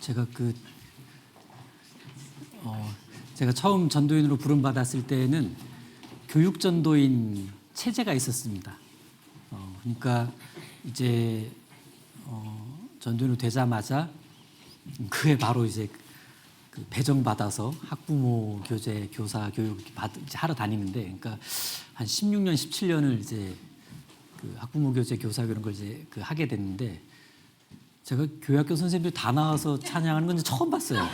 제가 제가 처음 전도인으로 부름 받았을 때는 교육 전도인 체제가 있었습니다. 그러니까 이제 전도인으로 되자마자 그에 바로 이제 그 배정 받아서 학부모 교재 교사 교육 이제 하러 다니는데, 그러니까 한 16년 17년을 이제 그 학부모 교재 교사 이런 걸 이제 하게 됐는데, 제가 교회학교 선생님들 다 나와서 찬양하는 건 처음 봤어요. 와.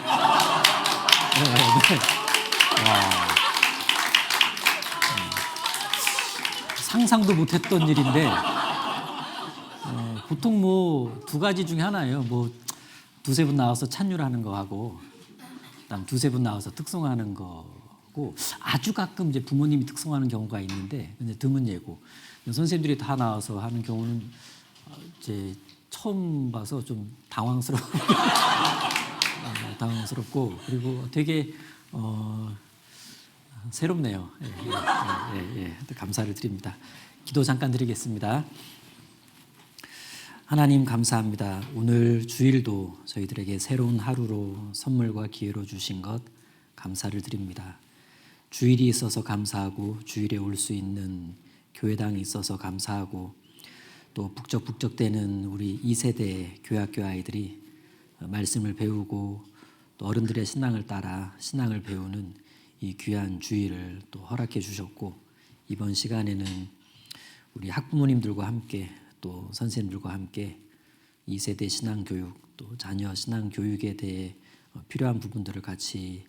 상상도 못했던 일인데, 보통 뭐 두 가지 중에 하나예요. 뭐 두세 분 나와서 찬율하는 거 하고, 그다음 두세 분 나와서 특송하는 거고, 아주 가끔 이제 부모님이 특송하는 경우가 있는데, 근데 드문 예고. 선생님들이 다 나와서 하는 경우는 이제 처음 봐서 좀 당황스럽고, 그리고 되게 새롭네요. 감사를 드립니다. 기도 잠깐 드리겠습니다. 하나님 감사합니다. 오늘 주일도 저희들에게 새로운 하루로 선물과 기회로 주신 것 감사를 드립니다. 주일이 있어서 감사하고, 주일에 올 수 있는 교회당이 있어서 감사하고, 또 북적북적대는 우리 2세대 교회학교 아이들이 말씀을 배우고 또 어른들의 신앙을 따라 신앙을 배우는 이 귀한 주일을 또 허락해 주셨고, 이번 시간에는 우리 학부모님들과 함께 또 선생님들과 함께 2세대 신앙교육, 또 자녀 신앙교육에 대해 필요한 부분들을 같이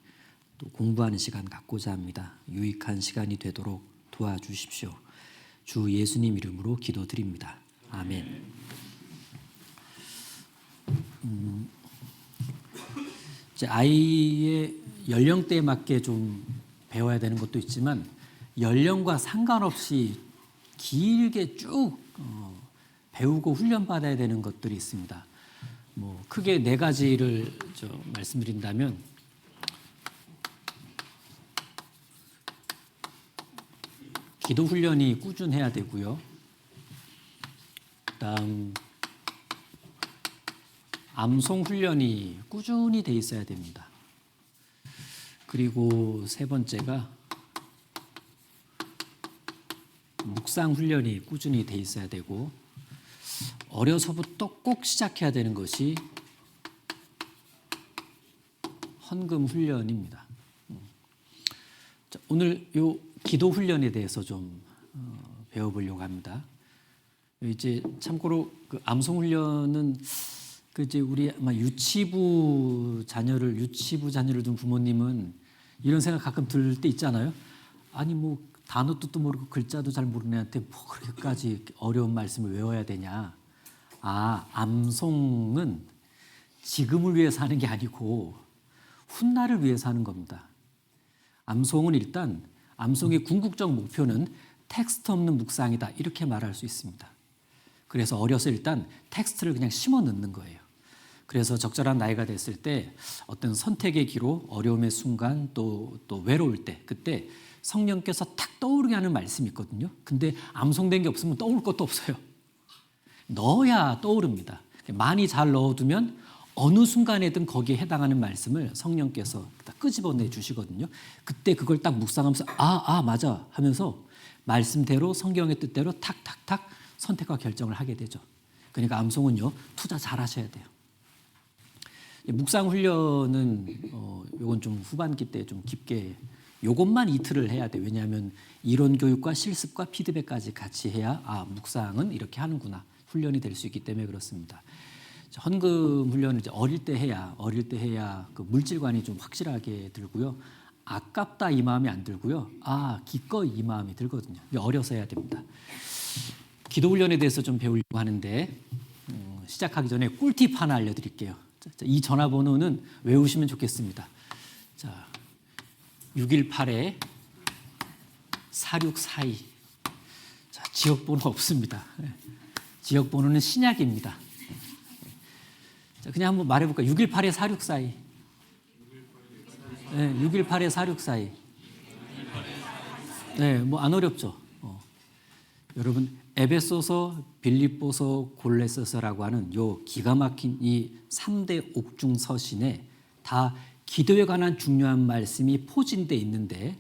또 공부하는 시간 갖고자 합니다. 유익한 시간이 되도록 도와주십시오. 주 예수님 이름으로 기도드립니다. 아멘. 이제 아이의 연령대에 맞게 좀 배워야 되는 것도 있지만, 연령과 상관없이 길게 쭉 배우고 훈련받아야 되는 것들이 있습니다. 뭐 크게 네 가지를 말씀드린다면, 기도 훈련이 꾸준해야 되고요. 그다음 암송 훈련이 꾸준히 돼 있어야 됩니다. 그리고 세 번째가 묵상 훈련이 꾸준히 돼 있어야 되고, 어려서부터 꼭 시작해야 되는 것이 헌금 훈련입니다. 자, 오늘 요 기도 훈련에 대해서 좀 배워보려고 합니다. 이제 참고로 그 암송 훈련은 그 이제 우리 아마 유치부 자녀를 둔 부모님은 이런 생각 가끔 들 때 있잖아요. 아니 뭐 단어 뜻도 모르고 글자도 잘 모르는 애한테 뭐 그렇게까지 어려운 말씀을 외워야 되냐. 암송은 지금을 위해서 하는 게 아니고 훗날을 위해서 하는 겁니다. 암송은 일단 암송의 궁극적 목표는 텍스트 없는 묵상이다, 이렇게 말할 수 있습니다. 그래서 어려서 일단 텍스트를 그냥 심어 넣는 거예요. 그래서 적절한 나이가 됐을 때 어떤 선택의 기로, 어려움의 순간, 또 외로울 때, 그때 성령께서 탁 떠오르게 하는 말씀이 있거든요. 근데 암송된 게 없으면 떠오를 것도 없어요. 넣어야 떠오릅니다. 많이 잘 넣어두면 어느 순간에든 거기에 해당하는 말씀을 성령께서 딱 끄집어내 주시거든요. 그때 그걸 딱 묵상하면서 맞아 하면서 말씀대로, 성경의 뜻대로 탁탁탁 선택과 결정을 하게 되죠. 그러니까 암송은요, 투자 잘 하셔야 돼요. 묵상 훈련은 요건 좀 후반기 때 좀 깊게, 요것만 이틀을 해야 돼요. 왜냐하면 이론 교육과 실습과 피드백까지 같이 해야 묵상은 이렇게 하는구나, 훈련이 될 수 있기 때문에 그렇습니다. 헌금 훈련을 이제 어릴 때 해야 그 물질관이 좀 확실하게 들고요. 아깝다 이 마음이 안 들고요. 기꺼이 이 마음이 들거든요. 어려서 해야 됩니다. 기도 훈련에 대해서 좀 배우려고 하는데, 시작하기 전에 꿀팁 하나 알려드릴게요. 이 전화번호는 외우시면 좋겠습니다. 자, 618-4642. 자, 지역번호 없습니다. 지역번호는 신약입니다. 자, 그냥 한번 말해볼까요? 618-4642. 네, 618-4642. 네, 뭐 안 어렵죠. 여러분, 에베소서, 빌립보서, 골로새서라고 하는 요 기가 막힌 이 3대 옥중 서신에 다 기도에 관한 중요한 말씀이 포진돼 있는데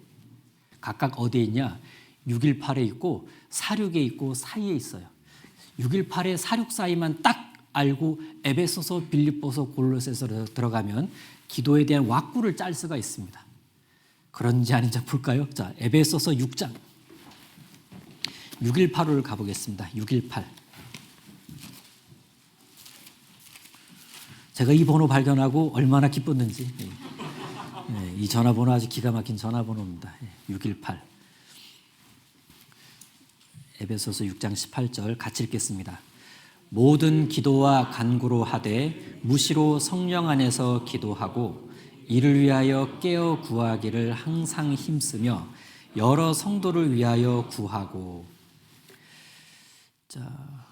각각 어디에 있냐? 618에 있고 46에 있고 사이에 있어요. 618에 46 사이만 딱 알고 에베소서, 빌립보서, 골로새서로 들어가면 기도에 대한 왁구를 짤 수가 있습니다. 그런지 아닌지 볼까요? 자, 에베소서 6장 618호를 가보겠습니다. 618. 제가 이 번호 발견하고 얼마나 기뻤는지. 이 전화번호 아주 기가 막힌 전화번호입니다. 618. 에베소서 6장 18절 같이 읽겠습니다. 모든 기도와 간구로 하되 무시로 성령 안에서 기도하고 이를 위하여 깨어 구하기를 항상 힘쓰며 여러 성도를 위하여 구하고. 자,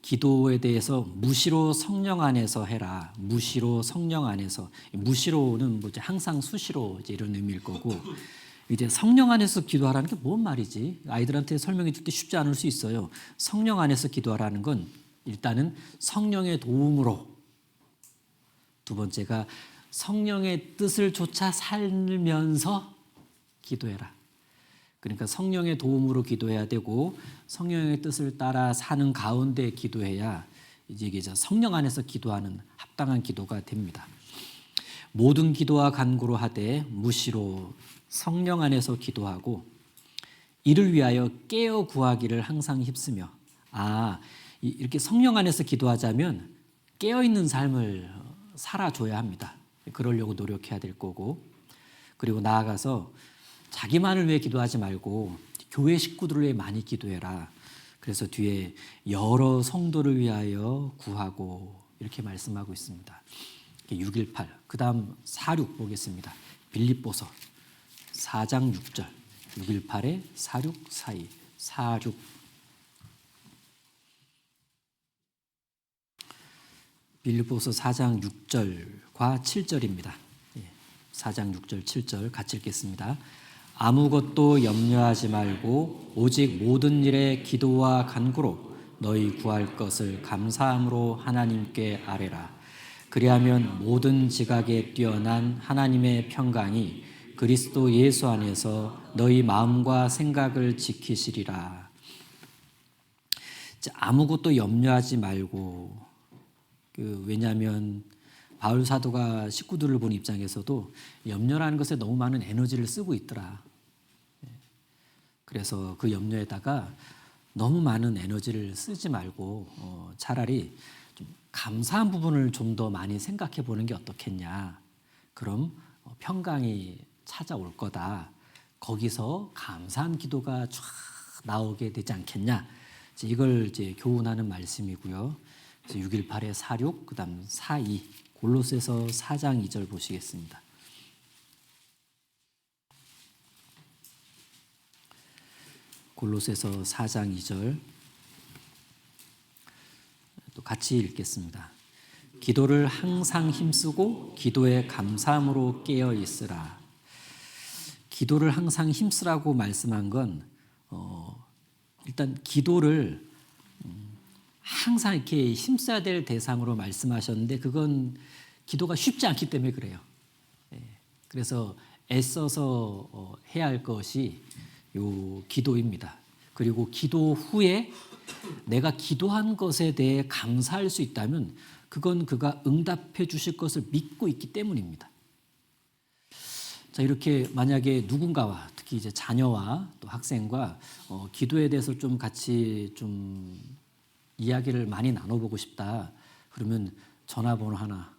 기도에 대해서 무시로 성령 안에서 해라. 무시로 성령 안에서. 무시로는 뭐지? 항상 수시로 이제 이런 의미일 거고. 이제 성령 안에서 기도하라는 게 뭔 말이지? 아이들한테 설명해 줄 때 쉽지 않을 수 있어요. 성령 안에서 기도하라는 건 일단은 성령의 도움으로, 두 번째가 성령의 뜻을 좇아 살면서 기도해라. 그러니까 성령의 도움으로 기도해야 되고 성령의 뜻을 따라 사는 가운데 기도해야 이제 성령 안에서 기도하는 합당한 기도가 됩니다. 모든 기도와 간구로 하되 무시로 성령 안에서 기도하고 이를 위하여 깨어 구하기를 항상 힘쓰며. 이렇게 성령 안에서 기도하자면 깨어있는 삶을 살아줘야 합니다. 그러려고 노력해야 될 거고, 그리고 나아가서 자기만을 위해 기도하지 말고 교회 식구들을 위해 많이 기도해라. 그래서 뒤에 여러 성도를 위하여 구하고 이렇게 말씀하고 있습니다. 618. 그 다음 46 보겠습니다. 빌립보서 4장 6절. 618에 46 사이. 46. 빌립보서 4장 6절과 7절입니다. 4장 6절 7절 같이 읽겠습니다. 아무것도 염려하지 말고 오직 모든 일에 기도와 간구로 너희 구할 것을 감사함으로 하나님께 아뢰라. 그리하면 모든 지각에 뛰어난 하나님의 평강이 그리스도 예수 안에서 너희 마음과 생각을 지키시리라. 아무것도 염려하지 말고, 왜냐하면 바울 사도가 식구들을 본 입장에서도 염려라는 것에 너무 많은 에너지를 쓰고 있더라. 그래서 그 염려에다가 너무 많은 에너지를 쓰지 말고 차라리 좀 감사한 부분을 좀 더 많이 생각해 보는 게 어떻겠냐. 그럼 평강이 찾아올 거다. 거기서 감사한 기도가 쫙 나오게 되지 않겠냐. 이걸 이제 교훈하는 말씀이고요. 618에 46, 그 다음 42, 골로새서 4장 2절 보시겠습니다. 골로새서 4장 2절 또 같이 읽겠습니다. 기도를 항상 힘쓰고 기도에 감사함으로 깨어 있으라. 기도를 항상 힘쓰라고 말씀한 건 일단 기도를 항상 이렇게 힘써야 될 대상으로 말씀하셨는데 그건 기도가 쉽지 않기 때문에 그래요. 그래서 애써서 해야 할 것이 요 기도입니다. 그리고 기도 후에 내가 기도한 것에 대해 감사할 수 있다면 그건 그가 응답해 주실 것을 믿고 있기 때문입니다. 자, 이렇게 만약에 누군가와 특히 이제 자녀와 또 학생과 기도에 대해서 좀 같이 좀 이야기를 많이 나눠보고 싶다. 그러면 전화번호 하나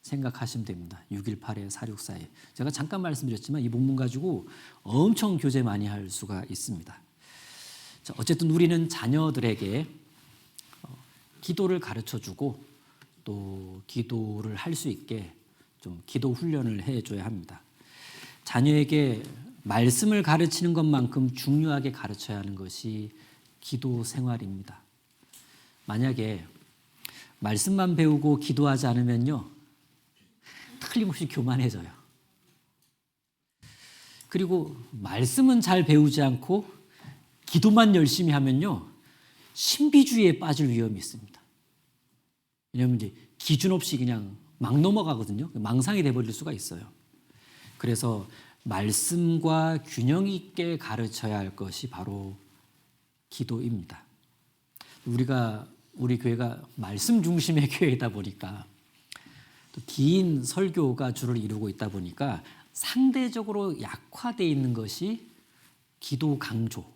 생각하시면 됩니다. 618에 464에. 제가 잠깐 말씀드렸지만 이 본문 가지고 엄청 교제 많이 할 수가 있습니다. 자, 어쨌든 우리는 자녀들에게 기도를 가르쳐주고 또 기도를 할 수 있게 좀 기도 훈련을 해줘야 합니다. 자녀에게 말씀을 가르치는 것만큼 중요하게 가르쳐야 하는 것이 기도 생활입니다. 만약에 말씀만 배우고 기도하지 않으면요, 틀림없이 교만해져요. 그리고 말씀은 잘 배우지 않고 기도만 열심히 하면요, 신비주의에 빠질 위험이 있습니다. 왜냐하면 이제 기준 없이 그냥 막 넘어가거든요. 망상이 돼버릴 수가 있어요. 그래서 말씀과 균형 있게 가르쳐야 할 것이 바로 기도입니다. 우리 교회가 말씀 중심의 교회이다 보니까 또 긴 설교가 주를 이루고 있다 보니까 상대적으로 약화되어 있는 것이 기도 강조,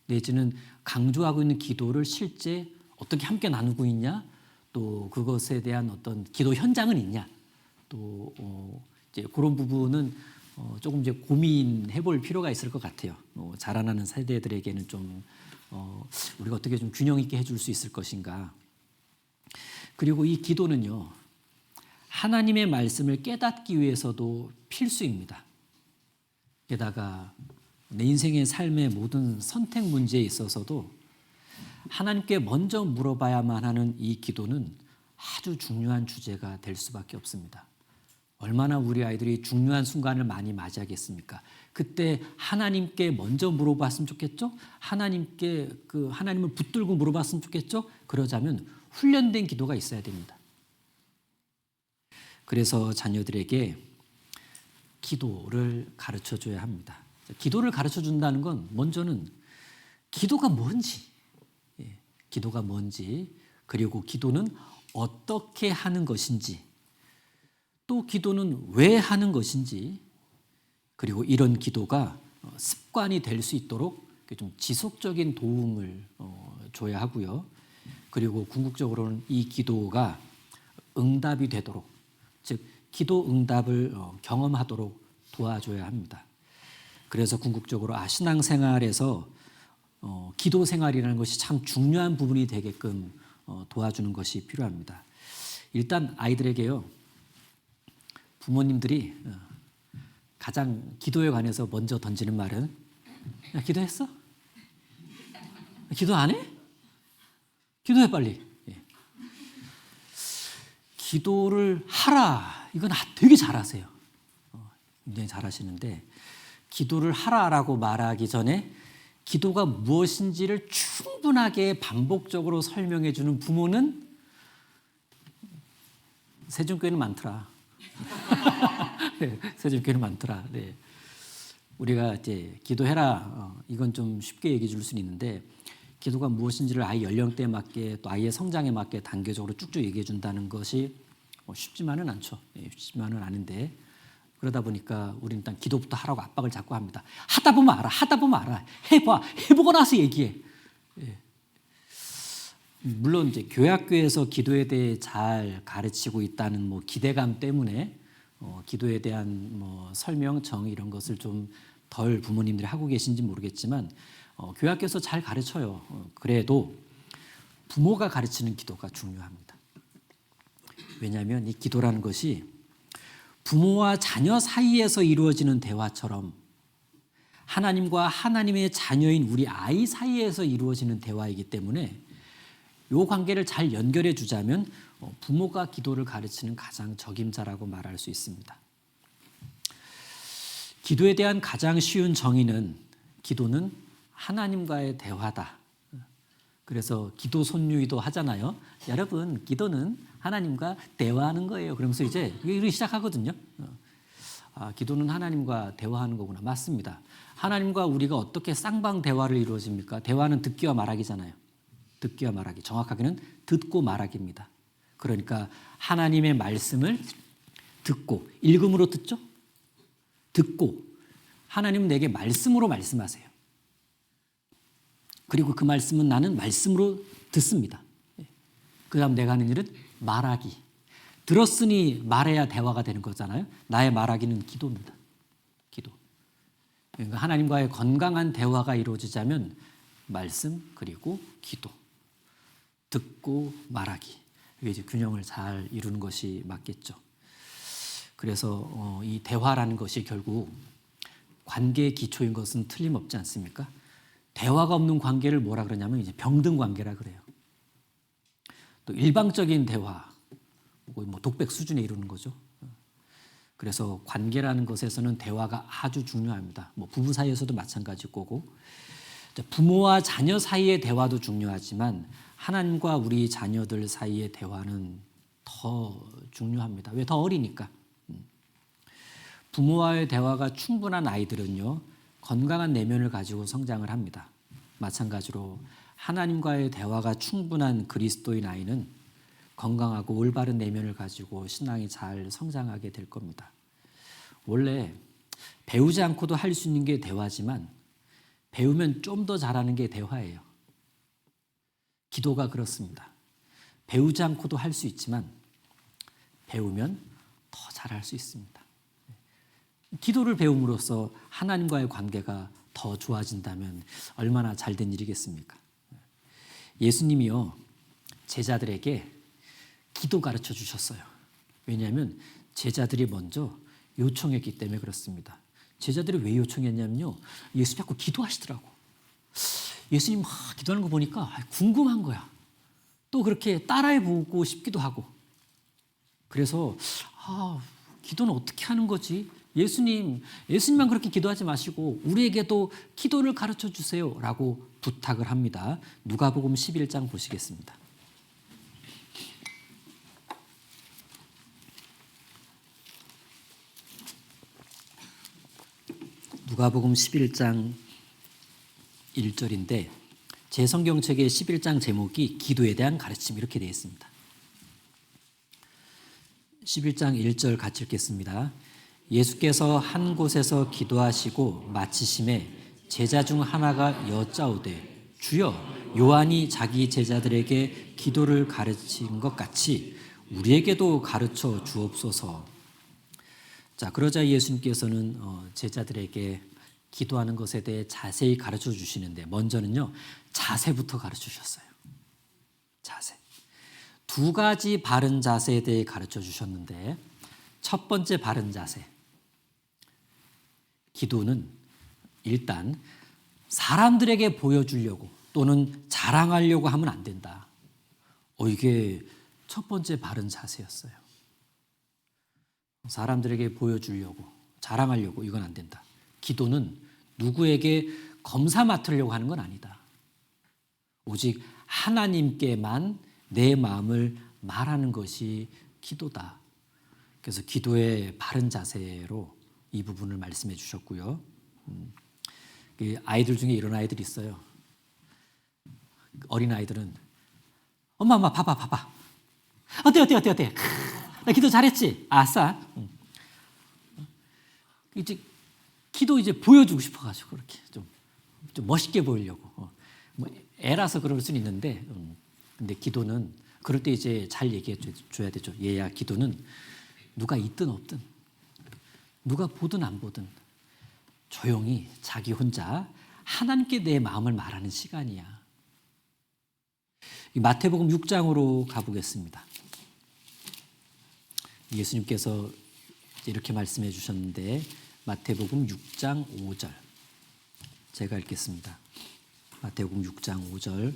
내지는 강조하고 있는 기도를 실제 어떻게 함께 나누고 있냐, 또 그것에 대한 어떤 기도 현장은 있냐, 또 이제 그런 부분은 조금 이제 고민해 볼 필요가 있을 것 같아요. 자라나는 세대들에게는 좀 우리가 어떻게 좀 균형 있게 해줄 수 있을 것인가. 그리고 이 기도는요, 하나님의 말씀을 깨닫기 위해서도 필수입니다. 게다가 내 인생의 삶의 모든 선택 문제에 있어서도 하나님께 먼저 물어봐야만 하는 이 기도는 아주 중요한 주제가 될 수밖에 없습니다. 얼마나 우리 아이들이 중요한 순간을 많이 맞이하겠습니까? 그때 하나님께 먼저 물어봤으면 좋겠죠? 하나님을 붙들고 물어봤으면 좋겠죠? 그러자면 훈련된 기도가 있어야 됩니다. 그래서 자녀들에게 기도를 가르쳐 줘야 합니다. 기도를 가르쳐 준다는 건 먼저는 기도가 뭔지, 기도가 뭔지, 그리고 기도는 어떻게 하는 것인지, 또 기도는 왜 하는 것인지, 그리고 이런 기도가 습관이 될 수 있도록 좀 지속적인 도움을 줘야 하고요. 그리고 궁극적으로는 이 기도가 응답이 되도록, 즉 기도 응답을 경험하도록 도와줘야 합니다. 그래서 궁극적으로 신앙생활에서 기도 생활이라는 것이 참 중요한 부분이 되게끔 도와주는 것이 필요합니다. 일단 아이들에게요, 부모님들이 가장 기도에 관해서 먼저 던지는 말은, 야, 기도했어? 기도 안 해? 기도해 빨리. 기도를 하라, 이건 되게 잘하세요. 굉장히 잘하시는데, 기도를 하라라고 말하기 전에 기도가 무엇인지를 충분하게 반복적으로 설명해 주는 부모는 세종교회는 많더라. 네, 세종교회는 많더라. 네. 우리가 이제 기도해라, 이건 좀 쉽게 얘기해 줄 수는 있는데, 기도가 무엇인지를 아이 연령대에 맞게 또 아이의 성장에 맞게 단계적으로 쭉쭉 얘기해 준다는 것이 쉽지만은 않죠. 쉽지만은 않은데, 그러다 보니까 우리는 일단 기도부터 하라고 압박을 자꾸 합니다. 하다 보면 알아. 해보고 나서 얘기해. 물론 이제 교회학교에서 기도에 대해 잘 가르치고 있다는 기대감 때문에 기도에 대한 설명, 정의 이런 것을 좀 덜 부모님들이 하고 계신지 모르겠지만 교회학교에서 잘 가르쳐요. 그래도 부모가 가르치는 기도가 중요합니다. 왜냐하면 이 기도라는 것이 부모와 자녀 사이에서 이루어지는 대화처럼 하나님과 하나님의 자녀인 우리 아이 사이에서 이루어지는 대화이기 때문에 이 관계를 잘 연결해 주자면 부모가 기도를 가르치는 가장 적임자라고 말할 수 있습니다. 기도에 대한 가장 쉬운 정의는 기도는 하나님과의 대화다. 그래서 기도 손유이도 하잖아요. 여러분, 기도는 하나님과 대화하는 거예요. 그러면서 이제 이렇게 시작하거든요. 기도는 하나님과 대화하는 거구나. 맞습니다. 하나님과 우리가 어떻게 쌍방 대화를 이루어집니까? 대화는 듣기와 말하기잖아요. 듣기와 말하기. 정확하게는 듣고 말하기입니다. 그러니까 하나님의 말씀을 듣고, 읽음으로 듣죠? 듣고, 하나님은 내게 말씀으로 말씀하세요. 그리고 그 말씀은 나는 말씀으로 듣습니다. 그 다음 내가 하는 일은 말하기. 들었으니 말해야 대화가 되는 거잖아요. 나의 말하기는 기도입니다. 기도. 그러니까 하나님과의 건강한 대화가 이루어지자면 말씀 그리고 기도. 듣고 말하기. 이게 이제 균형을 잘 이루는 것이 맞겠죠. 그래서 이 대화라는 것이 결국 관계의 기초인 것은 틀림없지 않습니까? 대화가 없는 관계를 뭐라 그러냐면 이제 병든 관계라 그래요. 또 일방적인 대화, 독백 수준에 이르는 거죠. 그래서 관계라는 것에서는 대화가 아주 중요합니다. 부부 사이에서도 마찬가지일 거고, 부모와 자녀 사이의 대화도 중요하지만 하나님과 우리 자녀들 사이의 대화는 더 중요합니다. 왜? 더 어리니까. 부모와의 대화가 충분한 아이들은요, 건강한 내면을 가지고 성장을 합니다. 마찬가지로 하나님과의 대화가 충분한 그리스도인 아이는 건강하고 올바른 내면을 가지고 신앙이 잘 성장하게 될 겁니다. 원래 배우지 않고도 할 수 있는 게 대화지만 배우면 좀 더 잘하는 게 대화예요. 기도가 그렇습니다. 배우지 않고도 할 수 있지만 배우면 더 잘할 수 있습니다. 기도를 배움으로써 하나님과의 관계가 더 좋아진다면 얼마나 잘된 일이겠습니까? 예수님이요, 제자들에게 기도 가르쳐 주셨어요. 왜냐하면 제자들이 먼저 요청했기 때문에 그렇습니다. 제자들이 왜 요청했냐면요, 예수님 자꾸 기도하시더라고. 예수님 막 기도하는 거 보니까 궁금한 거야. 또 그렇게 따라해보고 싶기도 하고. 그래서 기도는 어떻게 하는 거지? 예수님만 그렇게 기도하지 마시고 우리에게도 기도를 가르쳐 주세요 라고 부탁을 합니다. 누가복음 11장 보시겠습니다. 누가복음 11장 1절인데 제 성경책의 11장 제목이 기도에 대한 가르침 이렇게 되어 있습니다. 11장 1절 같이 읽겠습니다. 예수께서 한 곳에서 기도하시고 마치심에 제자 중 하나가 여짜오되 주여, 요한이 자기 제자들에게 기도를 가르친 것 같이 우리에게도 가르쳐 주옵소서. 자, 그러자 예수님께서는 제자들에게 기도하는 것에 대해 자세히 가르쳐 주시는데 먼저는요, 자세부터 가르쳐 주셨어요. 자세. 두 가지 바른 자세에 대해 가르쳐 주셨는데 첫 번째 바른 자세. 기도는 일단 사람들에게 보여주려고 또는 자랑하려고 하면 안 된다. 이게 첫 번째 바른 자세였어요. 사람들에게 보여주려고, 자랑하려고 이건 안 된다. 기도는 누구에게 검사 맡으려고 하는 건 아니다. 오직 하나님께만 내 마음을 말하는 것이 기도다. 그래서 기도의 바른 자세로 이 부분을 말씀해 주셨고요. 아이들 중에 이런 아이들이 있어요. 어린 아이들은 엄마 봐봐. 어때? 나 기도 잘했지? 아싸. 이제 기도 이제 보여주고 싶어가지고 그렇게 좀 멋있게 보이려고. 뭐 애라서 그럴 수는 있는데, 근데 기도는 그럴 때 이제 잘 얘기해 줘야 되죠. 얘야, 기도는 누가 있든 없든, 누가 보든 안 보든 조용히 자기 혼자 하나님께 내 마음을 말하는 시간이야. 마태복음 6장으로 가보겠습니다. 예수님께서 이렇게 말씀해 주셨는데 마태복음 6장 5절 제가 읽겠습니다. 마태복음 6장 5절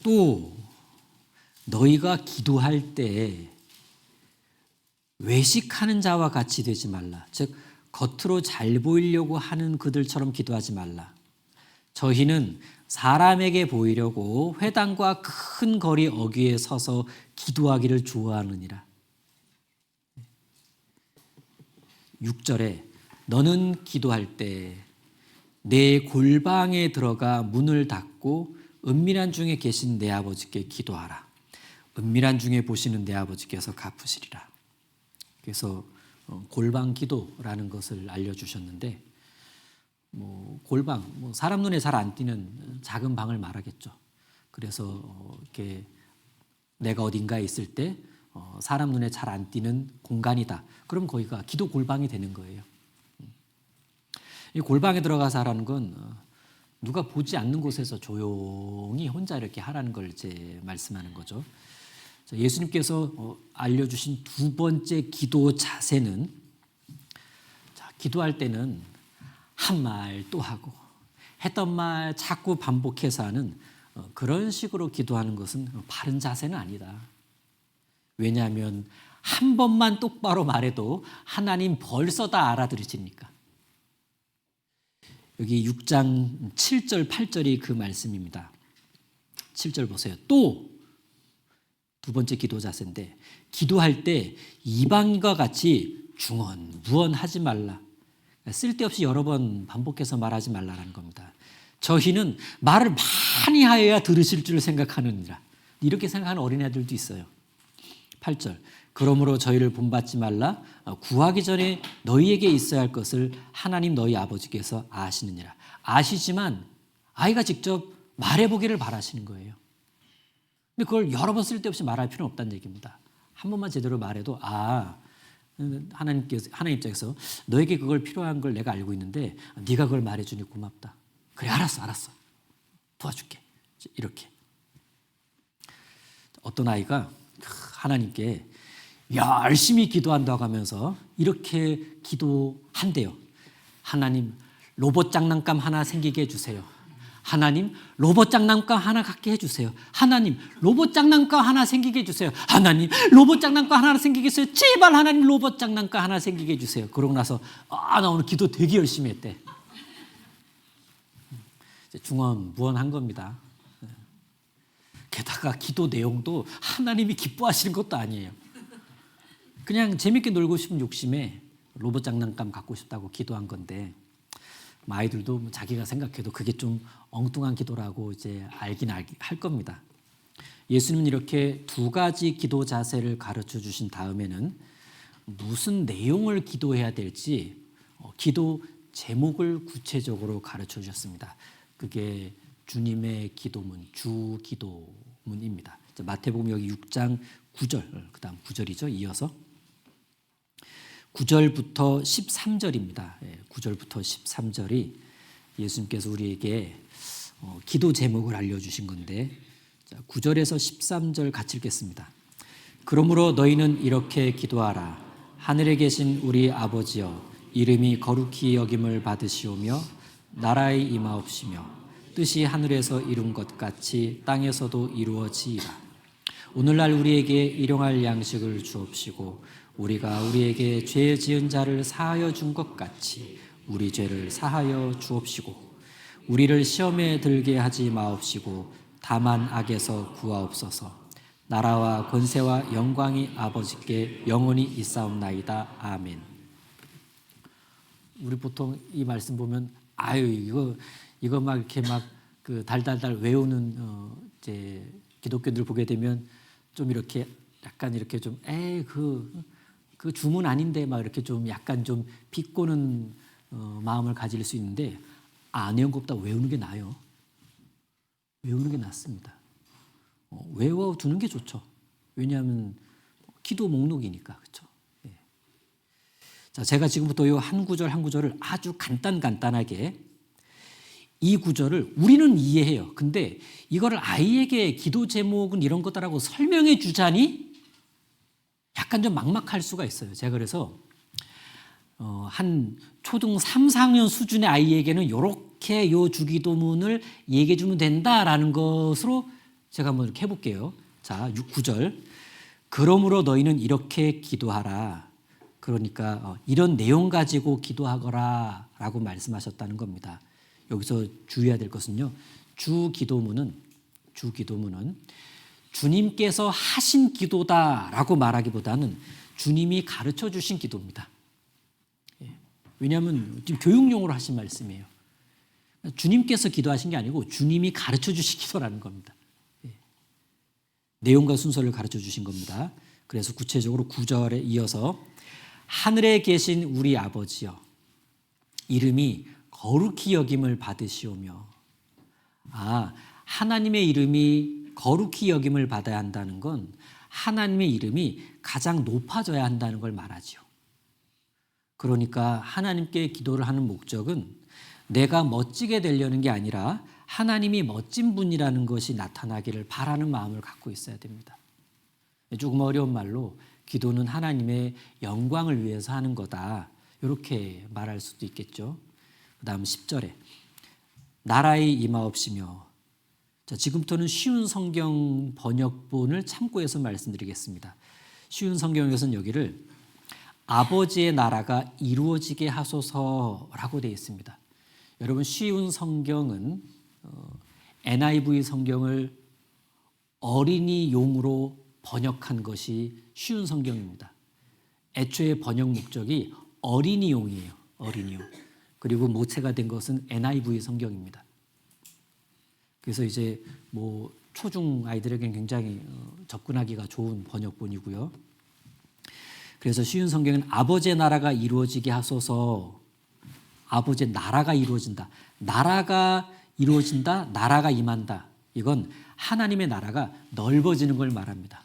또 너희가 기도할 때 외식하는 자와 같이 되지 말라. 즉 겉으로 잘 보이려고 하는 그들처럼 기도하지 말라. 저희는 사람에게 보이려고 회당과 큰 거리 어귀에 서서 기도하기를 좋아하느니라. 6절에 너는 기도할 때 내 골방에 들어가 문을 닫고 은밀한 중에 계신 내 아버지께 기도하라. 은밀한 중에 보시는 내 아버지께서 갚으시리라. 그래서 골방 기도라는 것을 알려주셨는데 골방, 사람 눈에 잘 안 띄는 작은 방을 말하겠죠. 그래서 이렇게 내가 어딘가에 있을 때 사람 눈에 잘 안 띄는 공간이다. 그럼 거기가 기도 골방이 되는 거예요. 이 골방에 들어가서 하라는 건 누가 보지 않는 곳에서 조용히 혼자 이렇게 하라는 걸 이제 말씀하는 거죠. 예수님께서 알려주신 두 번째 기도 자세는 기도할 때는 한 말 또 하고 했던 말 자꾸 반복해서 하는 그런 식으로 기도하는 것은 바른 자세는 아니다. 왜냐하면 한 번만 똑바로 말해도 하나님 벌써 다 알아들으시니까. 여기 6장 7절 8절이 그 말씀입니다. 7절 보세요. 또 두 번째 기도 자세인데 기도할 때 이방인과 같이 중언부언하지 말라. 쓸데없이 여러 번 반복해서 말하지 말라라는 겁니다. 저희는 말을 많이 하여야 들으실 줄 생각하느니라. 이렇게 생각하는 어린애들도 있어요. 8절 그러므로 저희를 본받지 말라. 구하기 전에 너희에게 있어야 할 것을 하나님 너희 아버지께서 아시느니라. 아시지만 아이가 직접 말해보기를 바라시는 거예요. 근데 그걸 여러 번 쓸데없이 말할 필요는 없다는 얘기입니다. 한 번만 제대로 말해도 하나님 입장에서 너에게 그걸 필요한 걸 내가 알고 있는데 네가 그걸 말해주니 고맙다. 그래 알았어 도와줄게. 이렇게 어떤 아이가 하나님께 열심히 기도한다고 하면서 이렇게 기도한대요. 하나님 로봇 장난감 하나 생기게 해주세요. 하나님 로봇 장난감 하나 갖게 해주세요. 하나님 로봇 장난감 하나 생기게 해주세요. 하나님 로봇 장난감 하나 생기게 해주세요. 제발 하나님 로봇 장난감 하나 생기게 해주세요. 그러고 나서 나 오늘 기도 되게 열심히 했대. 중언부언한 겁니다. 게다가 기도 내용도 하나님이 기뻐하시는 것도 아니에요. 그냥 재밌게 놀고 싶은 욕심에 로봇 장난감 갖고 싶다고 기도한 건데 아이들도 자기가 생각해도 그게 좀 엉뚱한 기도라고 이제 알긴 할 겁니다. 예수님은 이렇게 두 가지 기도 자세를 가르쳐 주신 다음에는 무슨 내용을 기도해야 될지 기도 제목을 구체적으로 가르쳐 주셨습니다. 그게 주님의 기도문, 주 기도문입니다. 마태복음 여기 6장 9절, 그다음 9절이죠. 이어서 9절부터 13절입니다. 9절부터 13절이 예수님께서 우리에게 기도 제목을 알려주신 건데 9절에서 13절 같이 읽겠습니다. 그러므로 너희는 이렇게 기도하라. 하늘에 계신 우리 아버지여 이름이 거룩히 여김을 받으시오며 나라의 임하옵시며 뜻이 하늘에서 이룬 것 같이 땅에서도 이루어지이라. 오늘날 우리에게 일용할 양식을 주옵시고 우리가 우리에게 죄 지은 자를 사하여 준 것 같이 우리 죄를 사하여 주옵시고 우리를 시험에 들게 하지 마옵시고 다만 악에서 구하옵소서. 나라와 권세와 영광이 아버지께 영원히 있사옵나이다. 아멘. 우리 보통 이 말씀 보면 이거 막 이렇게 막 그 달달달 외우는 이제 기독교들 보게 되면 좀 이렇게 약간 이렇게 좀 그 주문 아닌데 막 이렇게 좀 약간 좀 비꼬는 마음을 가질 수 있는데 안 외운 것보다 외우는 게 나아요. 외우는 게 낫습니다. 외워두는 게 좋죠. 왜냐하면 기도 목록이니까. 그렇죠? 예. 자, 제가 지금부터 이 한 구절 한 구절을 아주 간단하게 이 구절을 우리는 이해해요. 근데 이거를 아이에게 기도 제목은 이런 거다라고 설명해 주자니 약간 좀 막막할 수가 있어요. 제가 그래서 한 초등 3, 4학년 수준의 아이에게는 이렇게 요 주기도문을 얘기해 주면 된다라는 것으로 제가 한번 이렇게 해볼게요. 자, 9절. 그러므로 너희는 이렇게 기도하라. 그러니까 이런 내용 가지고 기도하거라 라고 말씀하셨다는 겁니다. 여기서 주의해야 될 것은요. 주기도문은 주님께서 하신 기도다라고 말하기보다는 주님이 가르쳐 주신 기도입니다. 왜냐하면 지금 교육용으로 하신 말씀이에요. 주님께서 기도하신 게 아니고 주님이 가르쳐 주신 기도라는 겁니다. 내용과 순서를 가르쳐 주신 겁니다. 그래서 구체적으로 9절에 이어서 하늘에 계신 우리 아버지여 이름이 거룩히 여김을 받으시오며 하나님의 이름이 거룩히 여김을 받아야 한다는 건 하나님의 이름이 가장 높아져야 한다는 걸 말하죠. 그러니까 하나님께 기도를 하는 목적은 내가 멋지게 되려는 게 아니라 하나님이 멋진 분이라는 것이 나타나기를 바라는 마음을 갖고 있어야 됩니다. 조금 어려운 말로 기도는 하나님의 영광을 위해서 하는 거다. 이렇게 말할 수도 있겠죠. 그 다음 10절에 나라의 임하옵시며 자, 지금부터는 쉬운 성경 번역본을 참고해서 말씀드리겠습니다. 쉬운 성경에서는 여기를 아버지의 나라가 이루어지게 하소서라고 되어 있습니다. 여러분 쉬운 성경은 NIV 성경을 어린이용으로 번역한 것이 쉬운 성경입니다. 애초에 번역 목적이 어린이용이에요. 어린이용. 그리고 모체가 된 것은 NIV 성경입니다. 그래서 이제 뭐 초중 아이들에게는 굉장히 접근하기가 좋은 번역본이고요. 그래서 쉬운 성경은 아버지의 나라가 이루어지게 하소서. 아버지의 나라가 이루어진다. 나라가 이루어진다. 나라가 임한다. 이건 하나님의 나라가 넓어지는 걸 말합니다.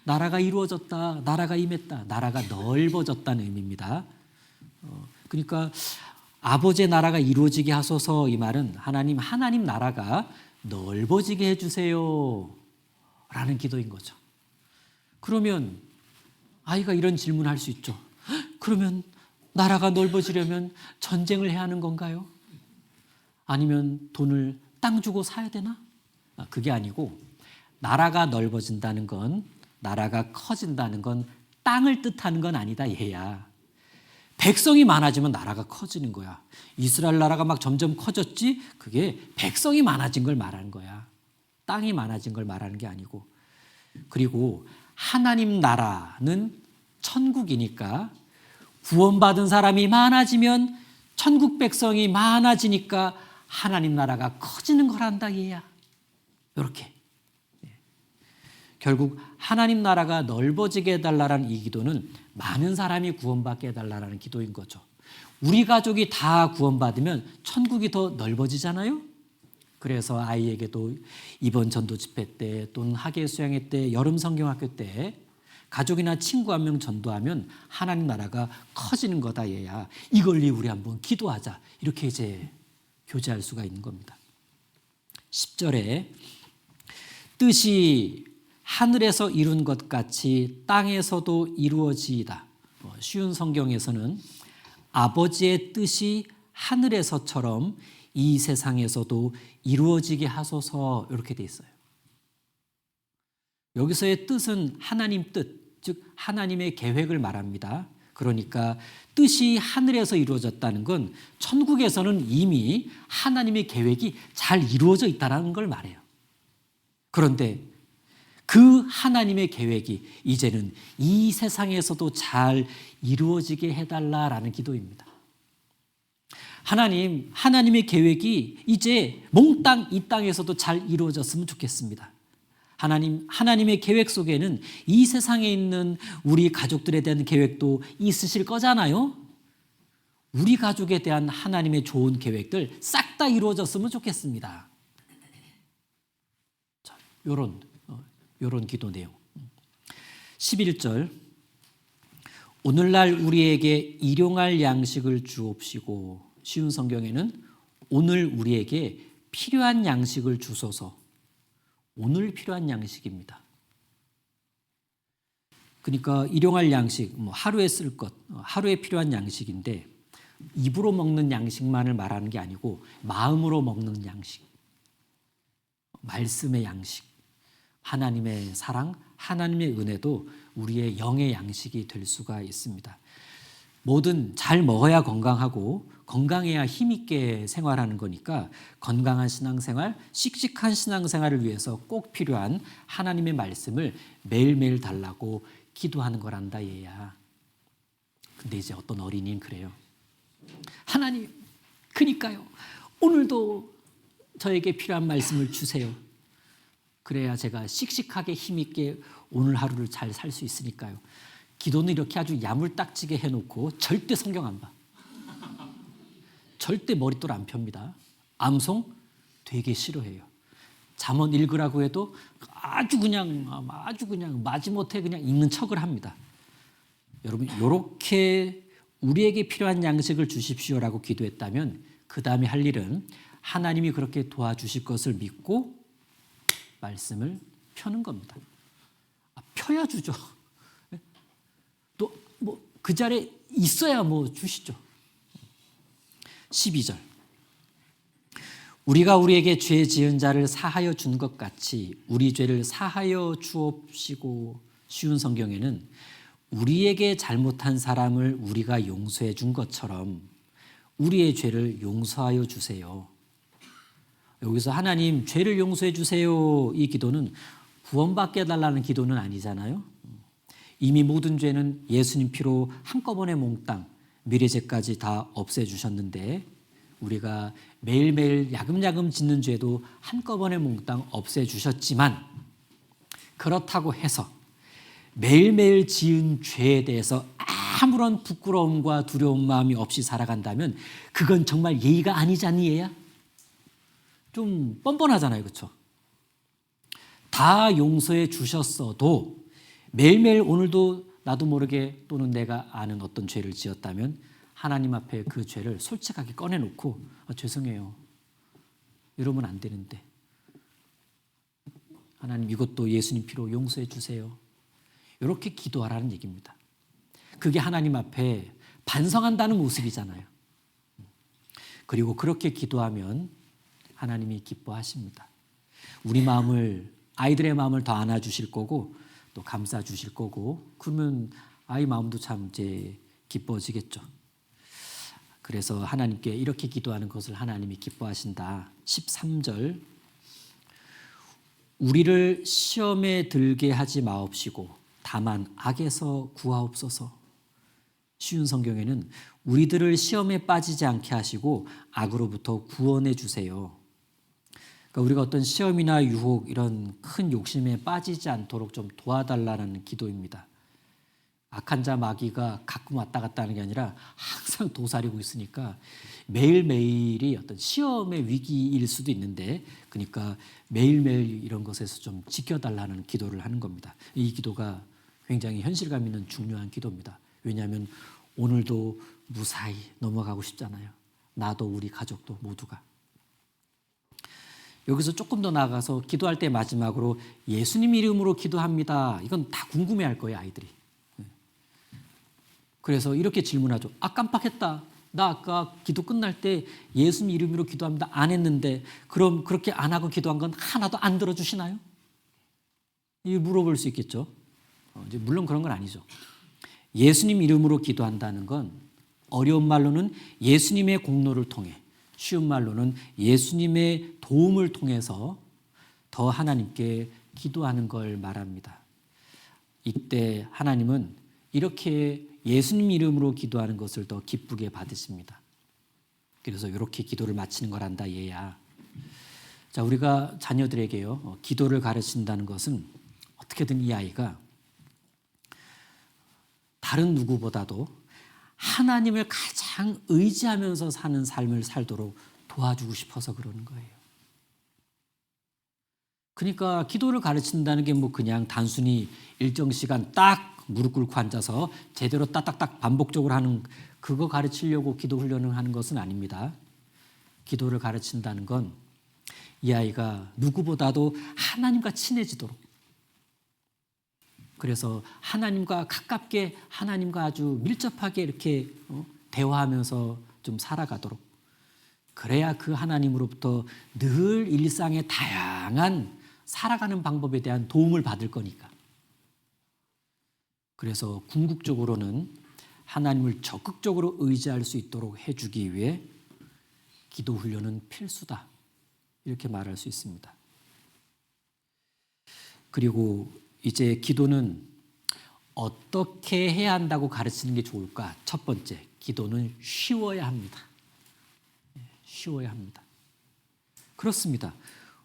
나라가 이루어졌다. 나라가 임했다. 나라가 넓어졌다는 의미입니다. 그러니까 아버지의 나라가 이루어지게 하소서 이 말은 하나님 나라가 넓어지게 해주세요 라는 기도인 거죠. 그러면 아이가 이런 질문을 할 수 있죠. 그러면 나라가 넓어지려면 전쟁을 해야 하는 건가요? 아니면 돈을 땅 주고 사야 되나? 그게 아니고 나라가 넓어진다는 건, 나라가 커진다는 건 땅을 뜻하는 건 아니다 얘야. 백성이 많아지면 나라가 커지는 거야. 이스라엘 나라가 막 점점 커졌지? 그게 백성이 많아진 걸 말하는 거야. 땅이 많아진 걸 말하는 게 아니고. 그리고 하나님 나라는 천국이니까 구원받은 사람이 많아지면 천국 백성이 많아지니까 하나님 나라가 커지는 거란다 얘야. 이렇게. 결국 하나님 나라가 넓어지게 해달라는 이 기도는 많은 사람이 구원받게 해달라는 기도인 거죠. 우리 가족이 다 구원받으면 천국이 더 넓어지잖아요. 그래서 아이에게도 이번 전도 집회 때 또는 학예 수양회 때 여름 성경학교 때 가족이나 친구 한 명 전도하면 하나님 나라가 커지는 거다 얘야. 이걸리 우리 한번 기도하자. 이렇게 이제 교제할 수가 있는 겁니다. 10절에 뜻이 하늘에서 이룬 것 같이 땅에서도 이루어지이다. 쉬운 성경에서는 아버지의 뜻이 하늘에서처럼 이 세상에서도 이루어지게 하소서 이렇게 돼 있어요. 여기서의 뜻은 하나님 뜻, 즉 하나님의 계획을 말합니다. 그러니까 뜻이 하늘에서 이루어졌다는 건 천국에서는 이미 하나님의 계획이 잘 이루어져 있다는 걸 말해요. 그런데 그 하나님의 계획이 이제는 이 세상에서도 잘 이루어지게 해달라라는 기도입니다. 하나님의 계획이 이제 몽땅 이 땅에서도 잘 이루어졌으면 좋겠습니다. 하나님의 계획 속에는 이 세상에 있는 우리 가족들에 대한 계획도 있으실 거잖아요. 우리 가족에 대한 하나님의 좋은 계획들 싹 다 이루어졌으면 좋겠습니다. 자, 요런 기도 내용. 11절 오늘날 우리에게 일용할 양식을 주옵시고. 쉬운 성경에는 오늘 우리에게 필요한 양식을 주소서. 오늘 필요한 양식입니다. 그러니까 일용할 양식, 하루에 쓸 것, 하루에 필요한 양식인데 입으로 먹는 양식만을 말하는 게 아니고 마음으로 먹는 양식, 말씀의 양식, 하나님의 사랑, 하나님의 은혜도 우리의 영의 양식이 될 수가 있습니다. 뭐든 잘 먹어야 건강하고 건강해야 힘있게 생활하는 거니까 건강한 신앙생활, 씩씩한 신앙생활을 위해서 꼭 필요한 하나님의 말씀을 매일매일 달라고 기도하는 거란다 얘야. 근데 이제 어떤 어린이는 그래요. 하나님, 그러니까요. 오늘도 저에게 필요한 말씀을 주세요. 그래야 제가 씩씩하게 힘있게 오늘 하루를 잘 살 수 있으니까요. 기도는 이렇게 아주 야물딱지게 해놓고 절대 성경 안 봐. 절대 머릿돌 안 펴니다. 암송 되게 싫어해요. 잠언 읽으라고 해도 아주 그냥 마지못해 그냥 읽는 척을 합니다. 여러분 이렇게 우리에게 필요한 양식을 주십시오라고 기도했다면 그 다음에 할 일은 하나님이 그렇게 도와주실 것을 믿고 말씀을 펴는 겁니다. 펴야 주죠. 또 뭐 그 자리에 있어야 뭐 주시죠. 12절 우리가 우리에게 죄 지은 자를 사하여 준 것 같이 우리 죄를 사하여 주옵시고. 쉬운 성경에는 우리에게 잘못한 사람을 우리가 용서해 준 것처럼 우리의 죄를 용서하여 주세요. 여기서 하나님 죄를 용서해 주세요, 이 기도는 구원받게 해달라는 기도는 아니잖아요. 이미 모든 죄는 예수님 피로 한꺼번에 몽땅 미래죄까지 다 없애주셨는데 우리가 매일매일 야금야금 짓는 죄도 한꺼번에 몽땅 없애주셨지만, 그렇다고 해서 매일매일 지은 죄에 대해서 아무런 부끄러움과 두려운 마음이 없이 살아간다면 그건 정말 예의가 아니지 않니, 얘야? 좀 뻔뻔하잖아요, 그렇죠? 다 용서해 주셨어도 매일매일 오늘도 나도 모르게 또는 내가 아는 어떤 죄를 지었다면 하나님 앞에 그 죄를 솔직하게 꺼내놓고 죄송해요, 이러면 안 되는데 하나님 이것도 예수님 피로 용서해 주세요, 이렇게 기도하라는 얘기입니다. 그게 하나님 앞에 반성한다는 모습이잖아요. 그리고 그렇게 기도하면 하나님이 기뻐하십니다. 우리 마음을, 아이들의 마음을 더 안아주실 거고 또 감싸주실 거고, 그러면 아이 마음도 참 이제 기뻐지겠죠. 그래서 하나님께 이렇게 기도하는 것을 하나님이 기뻐하신다. 13절, 우리를 시험에 들게 하지 마옵시고 다만 악에서 구하옵소서. 쉬운 성경에는 우리들을 시험에 빠지지 않게 하시고 악으로부터 구원해 주세요. 그러니까 우리가 어떤 시험이나 유혹 이런 큰 욕심에 빠지지 않도록 좀 도와달라는 기도입니다. 악한 자 마귀가 가끔 왔다 갔다 하는 게 아니라 항상 도사리고 있으니까 매일매일이 어떤 시험의 위기일 수도 있는데, 그러니까 매일매일 이런 것에서 좀 지켜달라는 기도를 하는 겁니다. 이 기도가 굉장히 현실감 있는 중요한 기도입니다. 왜냐하면 오늘도 무사히 넘어가고 싶잖아요. 나도 우리 가족도 모두가. 여기서 조금 더 나아가서 기도할 때 마지막으로 예수님 이름으로 기도합니다. 이건 다 궁금해할 거예요, 아이들이. 그래서 이렇게 질문하죠. 깜빡했다. 나 아까 기도 끝날 때 예수님 이름으로 기도합니다 안 했는데, 그럼 그렇게 안 하고 기도한 건 하나도 안 들어주시나요? 이 물어볼 수 있겠죠. 물론 그런 건 아니죠. 예수님 이름으로 기도한다는 건 어려운 말로는 예수님의 공로를 통해, 쉬운 말로는 예수님의 도움을 통해서 더 하나님께 기도하는 걸 말합니다. 이때 하나님은 이렇게 예수님 이름으로 기도하는 것을 더 기쁘게 받으십니다. 그래서 이렇게 기도를 마치는 거란다, 얘야. 자, 우리가 자녀들에게요, 기도를 가르친다는 것은 어떻게든 이 아이가 다른 누구보다도 하나님을 가장 의지하면서 사는 삶을 살도록 도와주고 싶어서 그러는 거예요. 그러니까 기도를 가르친다는 게 뭐 그냥 단순히 일정 시간 딱 무릎 꿇고 앉아서 제대로 딱딱딱 반복적으로 하는, 그거 가르치려고 기도 훈련을 하는 것은 아닙니다. 기도를 가르친다는 건 이 아이가 누구보다도 하나님과 친해지도록, 그래서 하나님과 가깝게, 하나님과 아주 밀접하게 이렇게 대화하면서 좀 살아가도록, 그래야 그 하나님으로부터 늘 일상의 다양한 살아가는 방법에 대한 도움을 받을 거니까. 그래서 궁극적으로는 하나님을 적극적으로 의지할 수 있도록 해주기 위해 기도 훈련은 필수다, 이렇게 말할 수 있습니다. 그리고 이제 기도는 어떻게 해야 한다고 가르치는 게 좋을까? 첫 번째, 기도는 쉬워야 합니다. 쉬워야 합니다. 그렇습니다.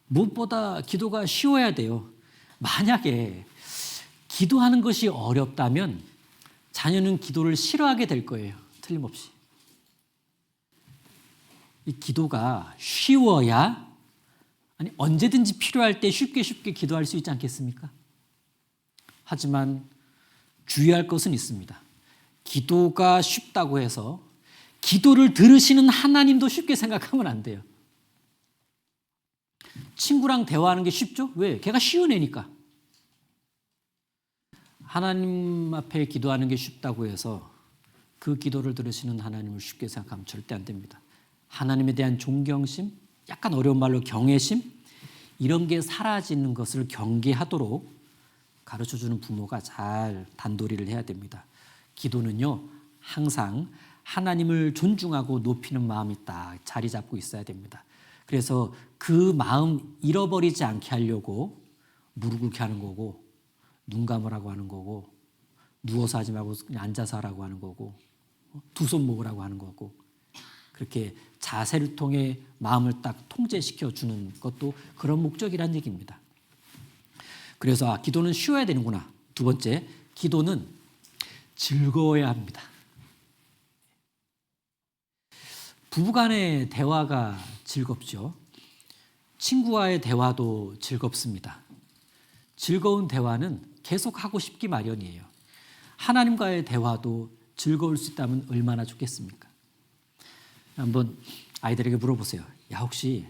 무엇보다 기도가 쉬워야 돼요. 만약에 기도하는 것이 어렵다면 자녀는 기도를 싫어하게 될 거예요. 틀림없이. 이 기도가 쉬워야, 아니 언제든지 필요할 때 쉽게 기도할 수 있지 않겠습니까? 하지만 주의할 것은 있습니다. 기도가 쉽다고 해서 기도를 들으시는 하나님도 쉽게 생각하면 안 돼요. 친구랑 대화하는 게 쉽죠? 왜? 걔가 쉬운 애니까. 하나님 앞에 기도하는 게 쉽다고 해서 그 기도를 들으시는 하나님을 쉽게 생각하면 절대 안 됩니다. 하나님에 대한 존경심, 약간 어려운 말로 경외심, 이런 게 사라지는 것을 경계하도록 가르쳐주는 부모가 잘 단도리를 해야 됩니다. 기도는요, 항상 하나님을 존중하고 높이는 마음이 딱 자리 잡고 있어야 됩니다. 그래서 그 마음 잃어버리지 않게 하려고 무릎 꿇게 하는 거고, 눈 감으라고 하는 거고, 누워서 하지 말고 그냥 앉아서 하라고 하는 거고, 두 손 모으라고 하는 거고, 그렇게 자세를 통해 마음을 딱 통제시켜 주는 것도 그런 목적이란 얘기입니다. 그래서 기도는 쉬워야 되는구나. 두 번째, 기도는 즐거워야 합니다. 부부간의 대화가 즐겁죠. 친구와의 대화도 즐겁습니다. 즐거운 대화는 계속 하고 싶기 마련이에요. 하나님과의 대화도 즐거울 수 있다면 얼마나 좋겠습니까? 한번 아이들에게 물어보세요. 야, 혹시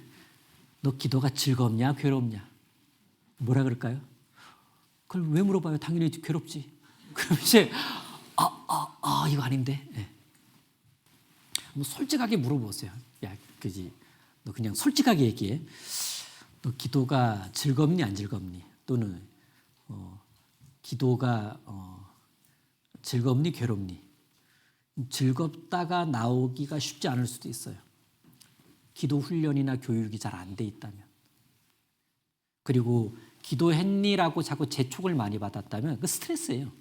너 기도가 즐겁냐 괴롭냐? 뭐라 그럴까요? 그걸 왜 물어봐요? 당연히 괴롭지. 그럼 이제 이거 아닌데. 네. 뭐 솔직하게 물어보세요. 야, 그지? 너 그냥 솔직하게 얘기해. 너 기도가 즐겁니 안 즐겁니? 또는 기도가 즐겁니 괴롭니? 즐겁다가 나오기가 쉽지 않을 수도 있어요. 기도 훈련이나 교육이 잘 안 돼 있다면. 그리고 기도했니라고 자꾸 재촉을 많이 받았다면 그 스트레스예요.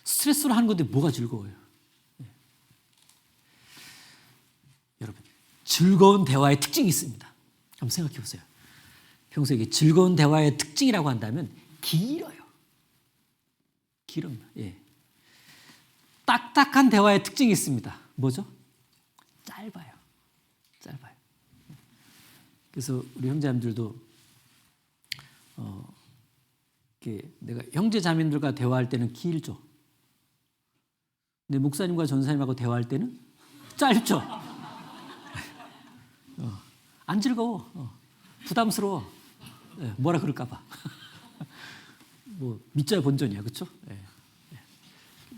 스트레스로 하는 건데 뭐가 즐거워요? 네. 여러분, 즐거운 대화의 특징이 있습니다. 한번 생각해 보세요. 평소에 즐거운 대화의 특징이라고 한다면 길어요. 길어요. 예. 딱딱한 대화의 특징이 있습니다. 뭐죠? 짧아요. 짧아요. 그래서 우리 형제자매들도 내가 형제자매들과 대화할 때는 길죠. 근데 목사님과 전사님하고 대화할 때는 짧죠. 안 즐거워. 부담스러워. 뭐라 그럴까 봐. 뭐 밑자 본전이야, 그렇죠?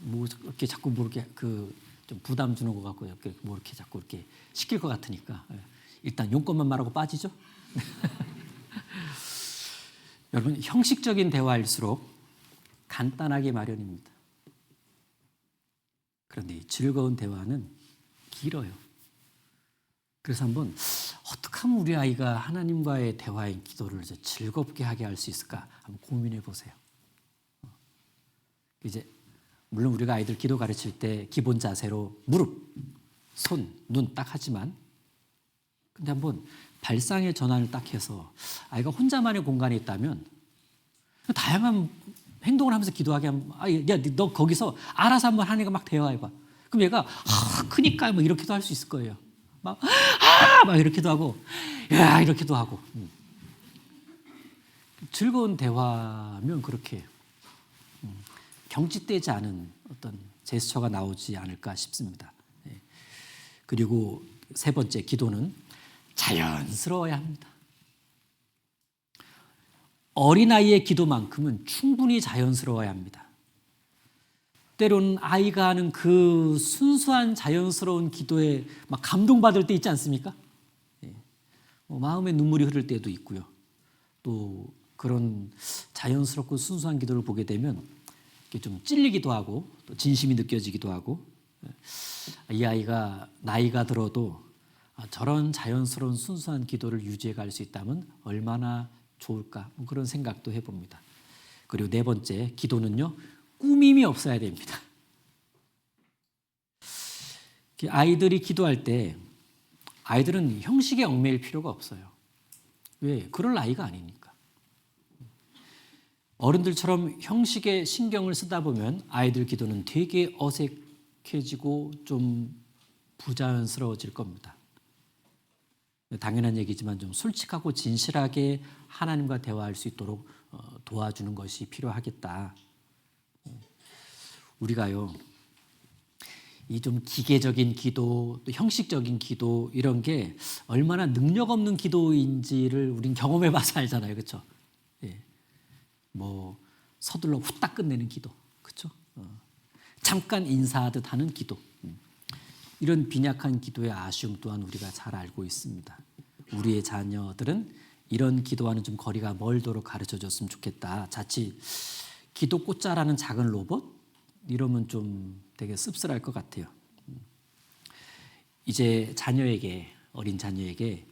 뭐 이렇게 자꾸 뭐 이렇게 좀 부담 주는 것 같고 이렇게 뭐 이렇게 자꾸 이렇게 시킬 것 같으니까 일단 용건만 말하고 빠지죠. 여러분, 형식적인 대화일수록 간단하게 마련입니다. 그런데 즐거운 대화는 길어요. 그래서 한번 어떻게 하면 우리 아이가 하나님과의 대화인 기도를 즐겁게 하게 할 수 있을까 한번 고민해 보세요. 이제 물론 우리가 아이들 기도 가르칠 때 기본 자세로 무릎, 손, 눈 딱 하지만 근데 한번 발상의 전환을 딱 해서 아이가 혼자만의 공간에 있다면 다양한 행동을 하면서 기도하게 하면 야, 너 거기서 알아서 한번 하니까 막 대화해봐. 그럼 얘가 크니까 뭐 이렇게도 할 수 있을 거예요. 막 이렇게도 하고 야 이렇게도 하고 즐거운 대화면 그렇게 경직되지 않은 어떤 제스처가 나오지 않을까 싶습니다. 그리고 세 번째, 기도는 자연스러워야 합니다. 어린아이의 기도만큼은 충분히 자연스러워야 합니다. 때로는 아이가 하는 그 순수한 자연스러운 기도에 막 감동받을 때 있지 않습니까? 마음에 눈물이 흐를 때도 있고요. 또 그런 자연스럽고 순수한 기도를 보게 되면 좀 찔리기도 하고 또 진심이 느껴지기도 하고 이 아이가 나이가 들어도 저런 자연스러운 순수한 기도를 유지해 갈 수 있다면 얼마나 좋을까 그런 생각도 해봅니다. 그리고 네 번째, 기도는요 꾸밈이 없어야 됩니다. 아이들이 기도할 때 아이들은 형식에 얽매일 필요가 없어요. 왜? 그럴 나이가 아니니까. 어른들처럼 형식에 신경을 쓰다 보면 아이들 기도는 되게 어색해지고 좀 부자연스러워질 겁니다. 당연한 얘기지만 좀 솔직하고 진실하게 하나님과 대화할 수 있도록 도와주는 것이 필요하겠다. 우리가요, 이 좀 기계적인 기도, 또 형식적인 기도 이런 게 얼마나 능력 없는 기도인지를 우린 경험해봐서 알잖아요, 그렇죠? 예. 뭐 서둘러 후딱 끝내는 기도, 그렇죠? 잠깐 인사하듯 하는 기도. 이런 빈약한 기도의 아쉬움 또한 우리가 잘 알고 있습니다. 우리의 자녀들은 이런 기도와는 좀 거리가 멀도록 가르쳐줬으면 좋겠다. 자칫 기도 꽃자라는 작은 로봇, 이러면 좀 되게 씁쓸할 것 같아요. 이제 어린 자녀에게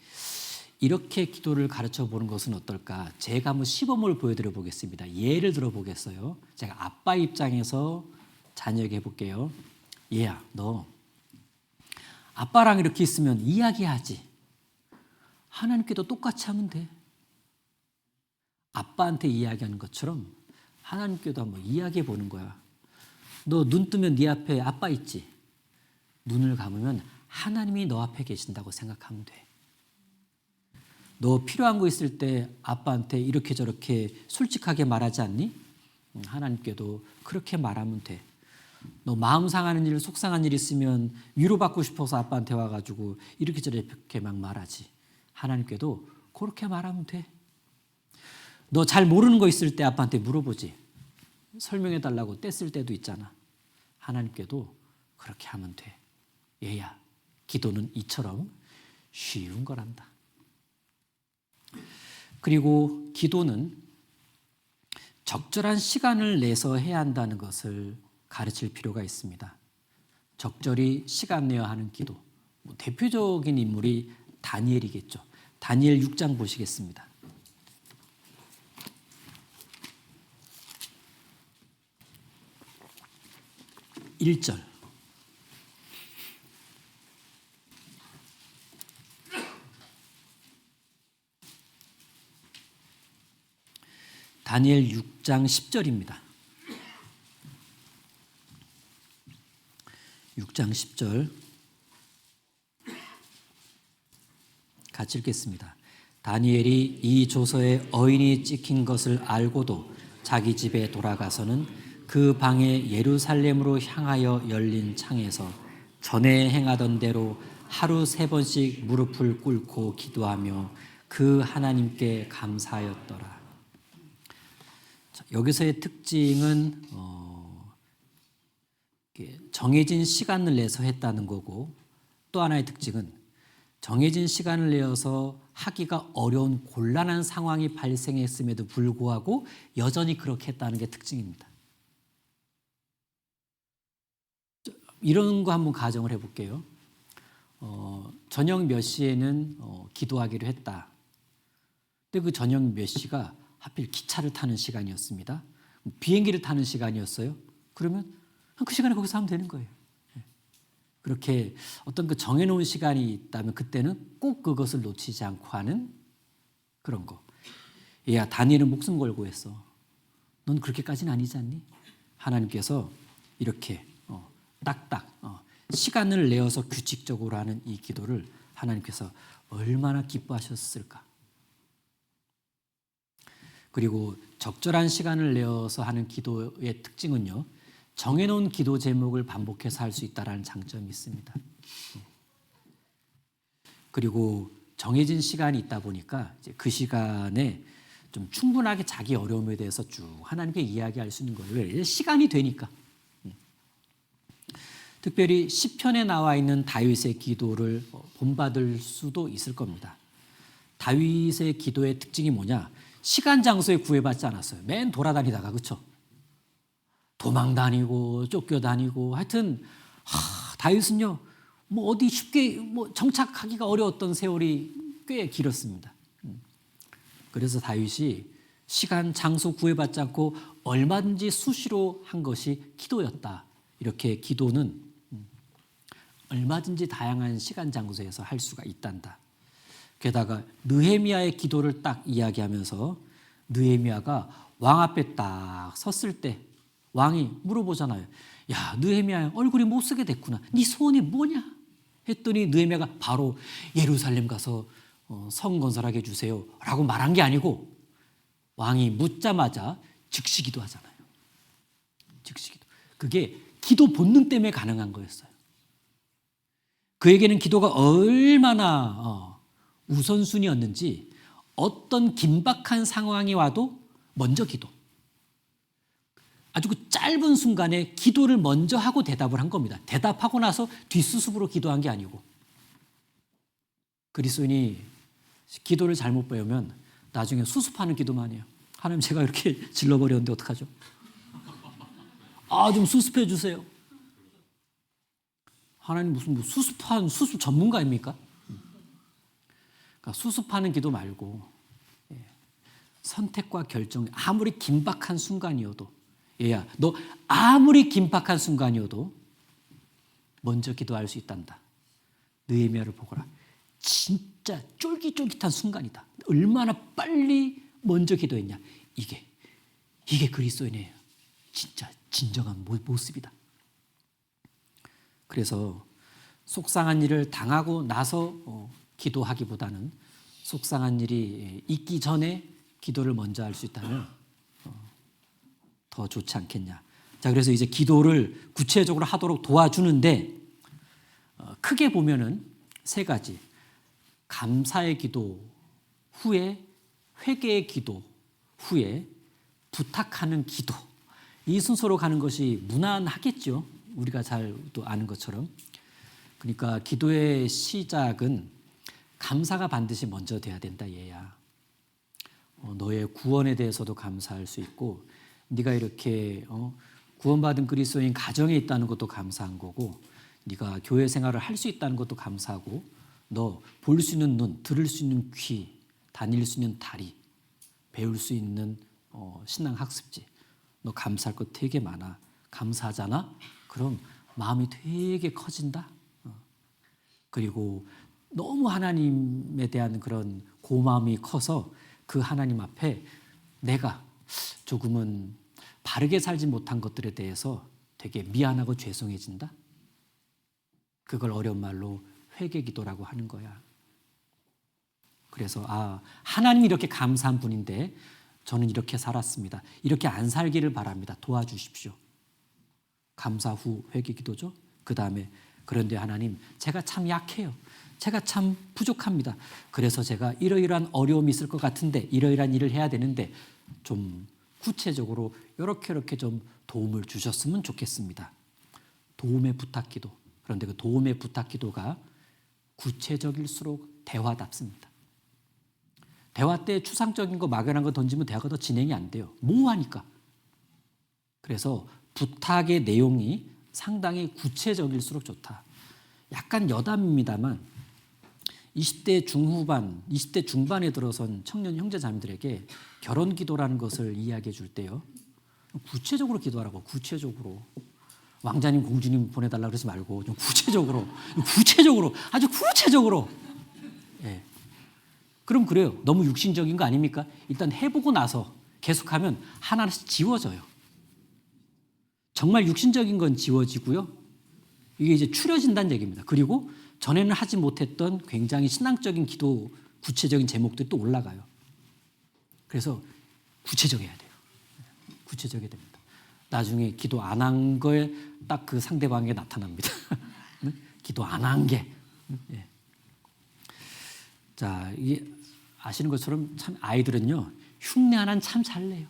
이렇게 기도를 가르쳐 보는 것은 어떨까? 제가 한번 시범을 보여드려 보겠습니다. 예를 들어 보겠어요. 제가 아빠 입장에서 자녀에게 해볼게요. 얘야, 너 아빠랑 이렇게 있으면 이야기하지. 하나님께도 똑같이 하면 돼. 아빠한테 이야기하는 것처럼 하나님께도 한번 이야기해 보는 거야. 너 눈 뜨면 네 앞에 아빠 있지? 눈을 감으면 하나님이 너 앞에 계신다고 생각하면 돼. 너 필요한 거 있을 때 아빠한테 이렇게 저렇게 솔직하게 말하지 않니? 하나님께도 그렇게 말하면 돼. 너 마음 상하는 일, 속상한 일 있으면 위로받고 싶어서 아빠한테 와가지고 이렇게 저렇게 막 말하지. 하나님께도 그렇게 말하면 돼. 너 잘 모르는 거 있을 때 아빠한테 물어보지. 설명해 달라고 떼쓸 때도 있잖아. 하나님께도 그렇게 하면 돼. 얘야, 기도는 이처럼 쉬운 거란다. 그리고 기도는 적절한 시간을 내서 해야 한다는 것을 가르칠 필요가 있습니다. 적절히 시간 내야 하는 기도. 대표적인 인물이 다니엘이겠죠. 다니엘 6장 보시겠습니다. 1절. 다니엘 6장 10절입니다. 6장 10절 같이 읽겠습니다. 다니엘이 이 조서에 어인이 찍힌 것을 알고도 자기 집에 돌아가서는 그 방에 예루살렘으로 향하여 열린 창에서 전에 행하던 대로 하루 3번씩 무릎을 꿇고 기도하며 그 하나님께 감사하였더라. 여기서의 특징은 정해진 시간을 내서 했다는 거고, 또 하나의 특징은 정해진 시간을 내어서 하기가 어려운 곤란한 상황이 발생했음에도 불구하고 여전히 그렇게 했다는 게 특징입니다. 이런 거 한번 가정을 해볼게요. 저녁 몇 시에는 기도하기로 했다. 근데 그 저녁 몇 시가 하필 기차를 타는 시간이었습니다. 비행기를 타는 시간이었어요. 그러면 그 시간에 거기서 하면 되는 거예요. 그렇게 어떤 그 정해놓은 시간이 있다면 그때는 꼭 그것을 놓치지 않고 하는 그런 거. 야, 다니엘은 목숨 걸고 했어. 넌 그렇게까지는 아니지 않니? 하나님께서 이렇게 딱딱 시간을 내어서 규칙적으로 하는 이 기도를 하나님께서 얼마나 기뻐하셨을까. 그리고 적절한 시간을 내어서 하는 기도의 특징은요, 정해놓은 기도 제목을 반복해서 할 수 있다는 장점이 있습니다. 그리고 정해진 시간이 있다 보니까 이제 그 시간에 좀 충분하게 자기 어려움에 대해서 쭉 하나님께 이야기할 수 있는 거예요. 시간이 되니까. 특별히 시편에 나와 있는 다윗의 기도를 본받을 수도 있을 겁니다. 다윗의 기도의 특징이 뭐냐? 시간 장소에 구애받지 않았어요. 맨 돌아다니다가, 그렇죠? 도망 다니고 쫓겨다니고 하여튼 다윗은요, 뭐 어디 쉽게 정착하기가 어려웠던 세월이 꽤 길었습니다. 그래서 다윗이 시간 장소 구애받지 않고 얼마든지 수시로 한 것이 기도였다. 이렇게 기도는 얼마든지 다양한 시간 장소에서 할 수가 있단다. 게다가 느헤미야의 기도를 딱 이야기하면서 느헤미야가 왕 앞에 딱 섰을 때 왕이 물어보잖아요. 야, 느헤미야, 얼굴이 못 쓰게 됐구나. 네 소원이 뭐냐? 했더니 느헤미야가 바로 예루살렘 가서 성 건설하게 해주세요 라고 말한 게 아니고, 왕이 묻자마자 즉시 기도하잖아요. 즉시 기도. 그게 기도 본능 때문에 가능한 거였어요. 그에게는 기도가 얼마나 우선순위였는지, 어떤 긴박한 상황이 와도 먼저 기도. 아주 그 짧은 순간에 기도를 먼저 하고 대답을 한 겁니다. 대답하고 나서 뒷수습으로 기도한 게 아니고. 그리스도인이 기도를 잘못 배우면 나중에 수습하는 기도만 해요. 하나님, 제가 이렇게 질러버렸는데 어떡하죠? 좀 수습해 주세요. 하나님 무슨 수습 전문가입니까? 그러니까 수습하는 기도 말고 선택과 결정, 아무리 긴박한 순간이어도, 얘야, 너 아무리 긴박한 순간이어도 먼저 기도할 수 있단다. 느헤미야를 보거라. 진짜 쫄깃쫄깃한 순간이다. 얼마나 빨리 먼저 기도했냐. 이게 그리스도인의 진짜 진정한 모습이다. 그래서 속상한 일을 당하고 나서 기도하기보다는 속상한 일이 있기 전에 기도를 먼저 할 수 있다면 더 좋지 않겠냐. 자, 그래서 이제 기도를 구체적으로 하도록 도와주는데 크게 보면은 세 가지. 감사의 기도 후에, 회개의 기도 후에, 부탁하는 기도. 이 순서로 가는 것이 무난하겠죠. 우리가 잘 또 아는 것처럼. 그러니까 기도의 시작은 감사가 반드시 먼저 돼야 된다, 얘야. 너의 구원에 대해서도 감사할 수 있고, 네가 이렇게 구원받은 그리스도인 가정에 있다는 것도 감사한 거고, 네가 교회 생활을 할 수 있다는 것도 감사하고, 너 볼 수 있는 눈, 들을 수 있는 귀, 다닐 수 있는 다리, 배울 수 있는 신앙 학습지, 너 감사할 것 되게 많아. 감사하잖아? 그럼 마음이 되게 커진다. 그리고 너무 하나님에 대한 그런 고마움이 커서 그 하나님 앞에 내가 조금은 바르게 살지 못한 것들에 대해서 되게 미안하고 죄송해진다. 그걸 어려운 말로 회개기도라고 하는 거야. 그래서 하나님이 이렇게 감사한 분인데 저는 이렇게 살았습니다. 이렇게 안 살기를 바랍니다. 도와주십시오. 감사 후 회개기도죠. 그 다음에 그런데 하나님, 제가 참 약해요. 제가 참 부족합니다. 그래서 제가 이러이러한 어려움이 있을 것 같은데 이러이러한 일을 해야 되는데 좀 구체적으로 이렇게 좀 도움을 주셨으면 좋겠습니다. 도움의 부탁기도. 그런데 그 도움의 부탁기도가 구체적일수록 대화답습니다. 대화 때 추상적인 거 막연한 거 던지면 대화가 더 진행이 안 돼요. 모호하니까. 그래서 부탁의 내용이 상당히 구체적일수록 좋다. 약간 여담입니다만 20대 중후반, 20대 중반에 들어선 청년 형제자매들에게 결혼 기도라는 것을 이야기해 줄 때요. 구체적으로 기도하라고, 구체적으로. 왕자님, 공주님 보내달라고 그러지 말고 좀 구체적으로, 아주 구체적으로. 예. 그럼 그래요. 너무 육신적인 거 아닙니까? 일단 해보고 나서 계속하면 하나씩 지워져요. 정말 육신적인 건 지워지고요. 이게 이제 추려진다는 얘기입니다. 그리고 전에는 하지 못했던 굉장히 신앙적인 기도 구체적인 제목들이 또 올라가요. 그래서 구체적이어야 돼요. 구체적이어야 됩니다. 나중에 기도 안 한 거에 딱 그 상대방에게 나타납니다. 기도 안 한 게. 예. 자, 이게 아시는 것처럼 참 아이들은요, 흉내 하나는 참 잘 내요.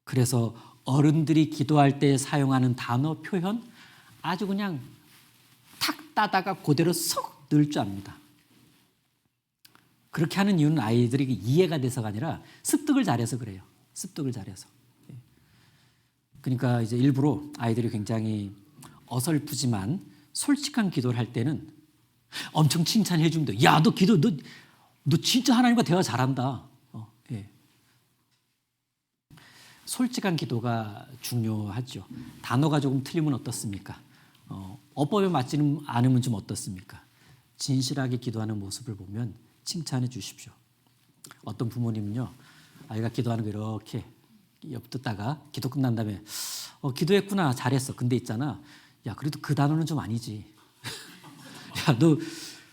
그래서 어른들이 기도할 때 사용하는 단어 표현 아주 그냥 탁 따다가 그대로 쏙 넣을 줄 압니다. 그렇게 하는 이유는 아이들이 이해가 돼서가 아니라 습득을 잘해서 그래요. 습득을 잘해서. 그러니까 이제 일부러 아이들이 굉장히 어설프지만 솔직한 기도를 할 때는 엄청 칭찬해 줍니다. 야, 너 기도, 너 진짜 하나님과 대화 잘한다. 예. 솔직한 기도가 중요하죠. 단어가 조금 틀리면 어떻습니까? 어법에 맞지는 않으면 좀 어떻습니까? 진실하게 기도하는 모습을 보면 칭찬해 주십시오. 어떤 부모님은요, 아이가 기도하는 거 이렇게 엿듣다가 기도 끝난 다음에 기도했구나, 잘했어. 근데 있잖아, 야, 그래도 그 단어는 좀 아니지. 야, 너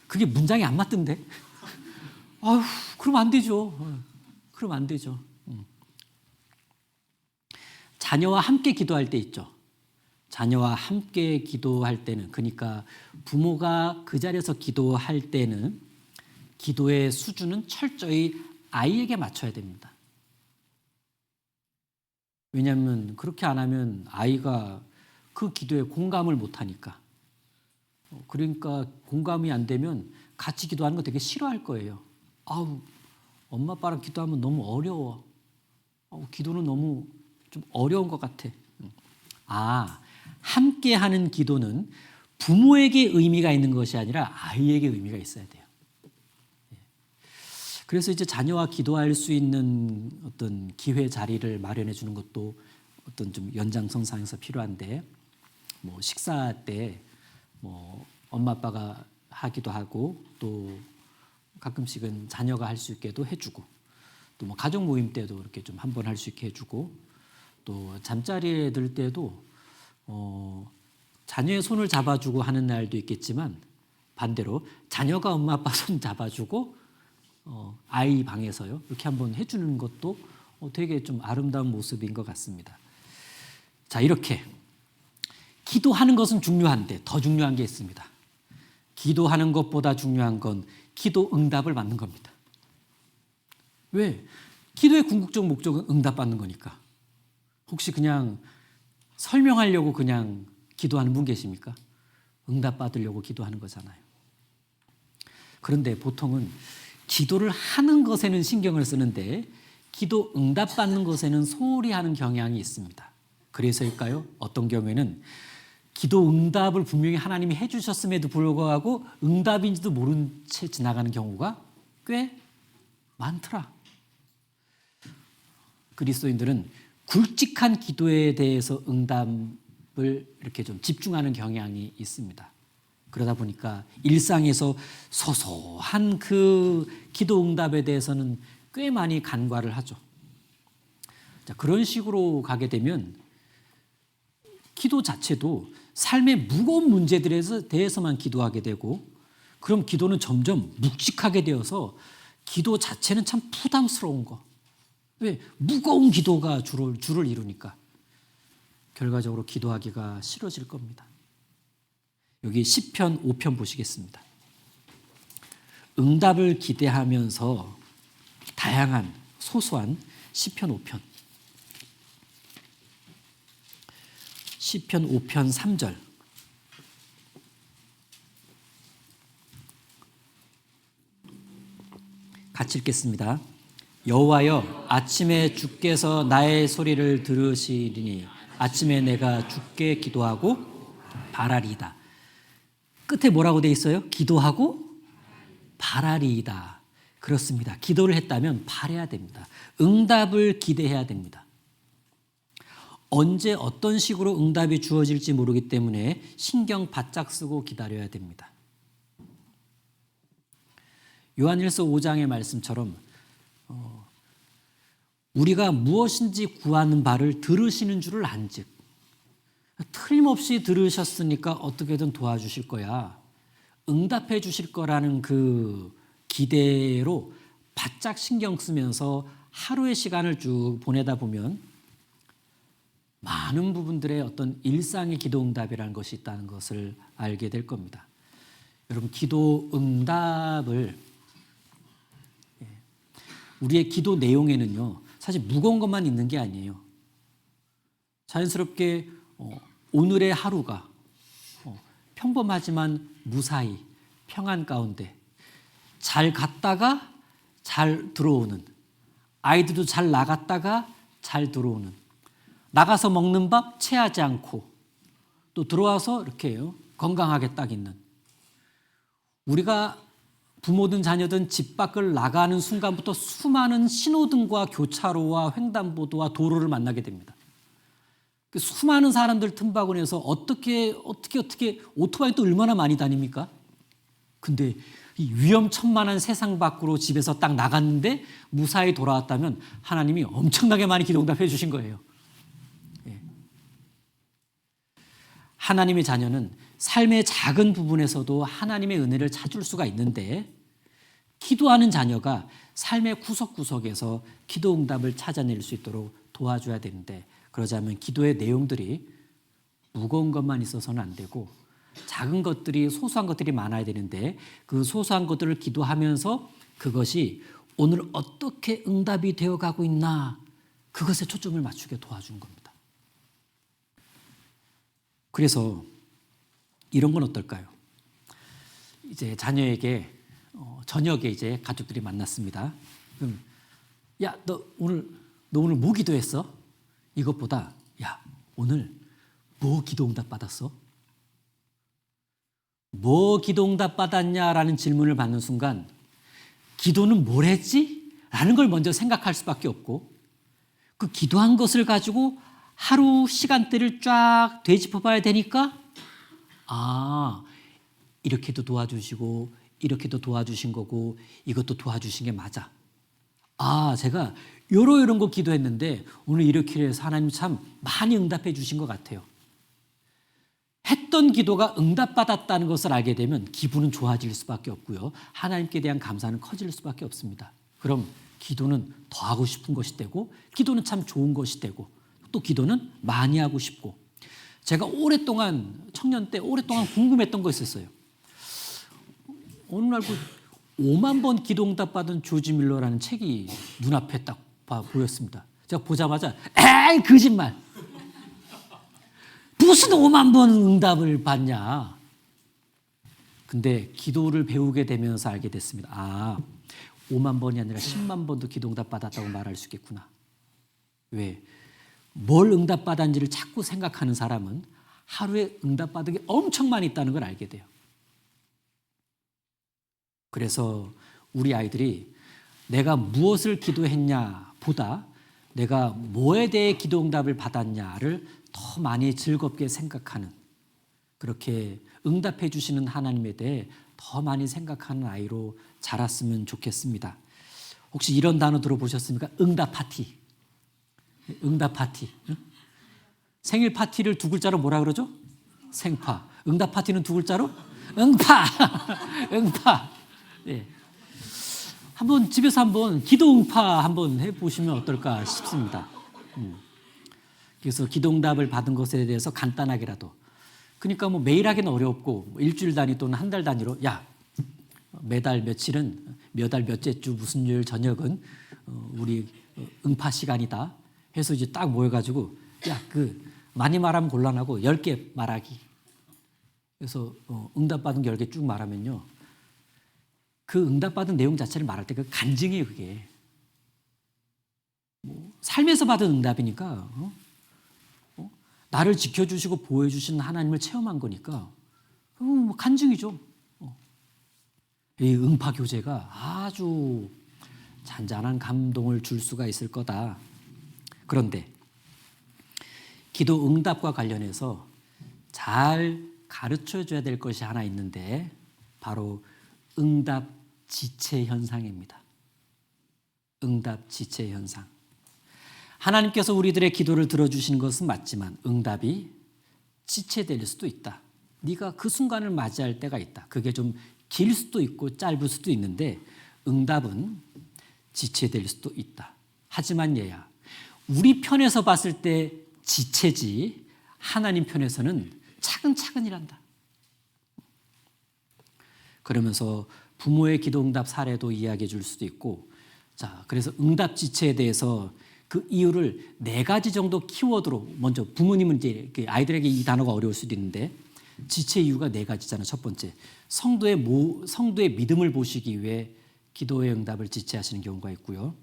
그게 문장이 안 맞던데? 아휴, 그러면 안 되죠. 그러면 안 되죠. 자녀와 함께 기도할 때 있죠. 자녀와 함께 기도할 때는, 그러니까 부모가 그 자리에서 기도할 때는 기도의 수준은 철저히 아이에게 맞춰야 됩니다. 왜냐하면 그렇게 안 하면 아이가 그 기도에 공감을 못 하니까. 그러니까 공감이 안 되면 같이 기도하는 거 되게 싫어할 거예요. 아우, 엄마 아빠랑 기도하면 너무 어려워. 기도는 너무 좀 어려운 것 같아. 함께하는 기도는 부모에게 의미가 있는 것이 아니라 아이에게 의미가 있어야 돼요. 그래서 이제 자녀와 기도할 수 있는 어떤 기회 자리를 마련해 주는 것도 어떤 좀 연장선상에서 필요한데, 뭐 식사 때 뭐 엄마 아빠가 하기도 하고, 또 가끔씩은 자녀가 할 수 있게도 해주고, 또 뭐 가족 모임 때도 이렇게 좀 한 번 할 수 있게 해주고, 또 잠자리에 들 때도 자녀의 손을 잡아주고 하는 날도 있겠지만, 반대로 자녀가 엄마 아빠 손 잡아주고 아이 방에서요 이렇게 한번 해주는 것도 되게 좀 아름다운 모습인 것 같습니다. 자, 이렇게 기도하는 것은 중요한데 더 중요한 게 있습니다. 기도하는 것보다 중요한 건 기도 응답을 받는 겁니다. 왜? 기도의 궁극적 목적은 응답받는 거니까. 혹시 그냥 설명하려고 그냥 기도하는 분 계십니까? 응답받으려고 기도하는 거잖아요. 그런데 보통은 기도를 하는 것에는 신경을 쓰는데 기도 응답받는 것에는 소홀히 하는 경향이 있습니다. 그래서일까요? 어떤 경우에는 기도 응답을 분명히 하나님이 해주셨음에도 불구하고 응답인지도 모른 채 지나가는 경우가 꽤 많더라. 그리스도인들은 굵직한 기도에 대해서 응답을 이렇게 좀 집중하는 경향이 있습니다. 그러다 보니까 일상에서 소소한 그 기도 응답에 대해서는 꽤 많이 간과를 하죠. 자, 그런 식으로 가게 되면 기도 자체도 삶의 무거운 문제들에 대해서만 기도하게 되고, 그럼 기도는 점점 묵직하게 되어서 기도 자체는 참 부담스러운 거. 왜? 무거운 기도가 주를 이루니까 결과적으로 기도하기가 싫어질 겁니다. 여기 시편 5편 보시겠습니다. 응답을 기대하면서 다양한 소소한 시편 5편. 시편 5편 3절. 같이 읽겠습니다. 여호와여, 아침에 주께서 나의 소리를 들으시리니 아침에 내가 주께 기도하고 바라리이다. 끝에 뭐라고 돼 있어요? 기도하고 바라리이다. 그렇습니다. 기도를 했다면 바라야 됩니다. 응답을 기대해야 됩니다. 언제 어떤 식으로 응답이 주어질지 모르기 때문에 신경 바짝 쓰고 기다려야 됩니다. 요한일서 5장의 말씀처럼 우리가 무엇인지 구하는 바를 들으시는 줄을 안즉, 틀림없이 들으셨으니까 어떻게든 도와주실 거야, 응답해 주실 거라는 그 기대로 바짝 신경 쓰면서 하루의 시간을 쭉 보내다 보면 많은 부분들의 어떤 일상의 기도 응답이라는 것이 있다는 것을 알게 될 겁니다. 여러분, 기도 응답을, 우리의 기도 내용에는요 사실 무거운 것만 있는 게 아니에요. 자연스럽게 오늘의 하루가 평범하지만 무사히 평안 가운데 잘 갔다가 잘 들어오는, 아이들도 잘 나갔다가 잘 들어오는, 나가서 먹는 밥 체하지 않고 또 들어와서 이렇게 건강하게 딱 있는, 우리가 부모든 자녀든 집 밖을 나가는 순간부터 수많은 신호등과 교차로와 횡단보도와 도로를 만나게 됩니다. 그 수많은 사람들 틈바구니에서 어떻게 오토바이 또 얼마나 많이 다닙니까? 근데 이 위험천만한 세상 밖으로 집에서 딱 나갔는데 무사히 돌아왔다면 하나님이 엄청나게 많이 기도응답해 주신 거예요. 하나님의 자녀는 삶의 작은 부분에서도 하나님의 은혜를 찾을 수가 있는데, 기도하는 자녀가 삶의 구석구석에서 기도 응답을 찾아낼 수 있도록 도와줘야 되는데, 그러자면 기도의 내용들이 무거운 것만 있어서는 안 되고 작은 것들이, 소소한 것들이 많아야 되는데, 그 소소한 것들을 기도하면서 그것이 오늘 어떻게 응답이 되어가고 있나, 그것에 초점을 맞추게 도와주는 겁니다. 그래서 이런 건 어떨까요? 이제 자녀에게 저녁에 이제 가족들이 만났습니다. 그럼 야, 너 오늘 뭐 기도했어? 이것보다 야, 오늘 뭐 기도응답 받았어? 뭐 기도응답 받았냐라는 질문을 받는 순간 기도는 뭘 했지? 라는 걸 먼저 생각할 수밖에 없고 그 기도한 것을 가지고 하루 시간대를 쫙 되짚어 봐야 되니까 이렇게도 도와주시고 이렇게도 도와주신 거고 이것도 도와주신 게 맞아. 제가 이런 거 기도했는데 오늘 이렇게 해서 하나님 참 많이 응답해 주신 것 같아요. 했던 기도가 응답받았다는 것을 알게 되면 기분은 좋아질 수밖에 없고요. 하나님께 대한 감사는 커질 수밖에 없습니다. 그럼 기도는 더 하고 싶은 것이 되고 기도는 참 좋은 것이 되고 또 기도는 많이 하고 싶고 제가 오랫동안 청년 때 오랫동안 궁금했던 거 있었어요. 어느 날 5만 번 기도응답 받은 조지 밀러라는 책이 눈앞에 딱 보였습니다. 제가 보자마자 에이 거짓말. 무슨 5만 번 응답을 받냐. 근데 기도를 배우게 되면서 알게 됐습니다. 5만 번이 아니라 10만 번도 기도응답 받았다고 말할 수 있겠구나. 왜? 뭘 응답 받았는지를 자꾸 생각하는 사람은 하루에 응답 받은 게 엄청 많이 있다는 걸 알게 돼요. 그래서 우리 아이들이 내가 무엇을 기도했냐 보다 내가 뭐에 대해 기도응답을 받았냐를 더 많이 즐겁게 생각하는 그렇게 응답해 주시는 하나님에 대해 더 많이 생각하는 아이로 자랐으면 좋겠습니다. 혹시 이런 단어 들어보셨습니까? 응답 파티. 응답 파티. 생일 파티를 두 글자로 뭐라 그러죠? 생파. 응답 파티는 두 글자로? 응파. 응파. 네. 한번 집에서 한번 기도 응파 한번 해보시면 어떨까 싶습니다. 그래서 기도응답을 받은 것에 대해서 간단하게라도 그러니까 뭐 매일 하기는 어렵고 일주일 단위 또는 한 달 단위로 매달 며칠은 몇 달 몇째 주 무슨 요일 저녁은 우리 응파 시간이다 해서 이제 딱 모여가지고 많이 말하면 곤란하고 10개 말하기. 그래서 응답받은 게 10개 쭉 말하면요. 그 응답받은 내용 자체를 말할 때 그 간증이에요, 그게. 삶에서 받은 응답이니까 나를 지켜주시고 보호해주시는 하나님을 체험한 거니까 간증이죠. 이 응파 교제가 아주 잔잔한 감동을 줄 수가 있을 거다. 그런데 기도 응답과 관련해서 잘 가르쳐줘야 될 것이 하나 있는데 바로 응답 지체 현상입니다. 응답 지체 현상. 하나님께서 우리들의 기도를 들어주시는 것은 맞지만 응답이 지체될 수도 있다. 네가 그 순간을 맞이할 때가 있다. 그게 좀 길 수도 있고 짧을 수도 있는데 응답은 지체될 수도 있다. 하지만 얘야, 우리 편에서 봤을 때 지체지 하나님 편에서는 차근차근이란다. 그러면서 부모의 기도 응답 사례도 이야기해 줄 수도 있고 그래서 응답 지체에 대해서 그 이유를 4가지 정도 키워드로 먼저 부모님은 이제 아이들에게 이 단어가 어려울 수도 있는데 지체 이유가 4가지잖아. 첫 번째, 성도의 믿음을 보시기 위해 기도의 응답을 지체하시는 경우가 있고요.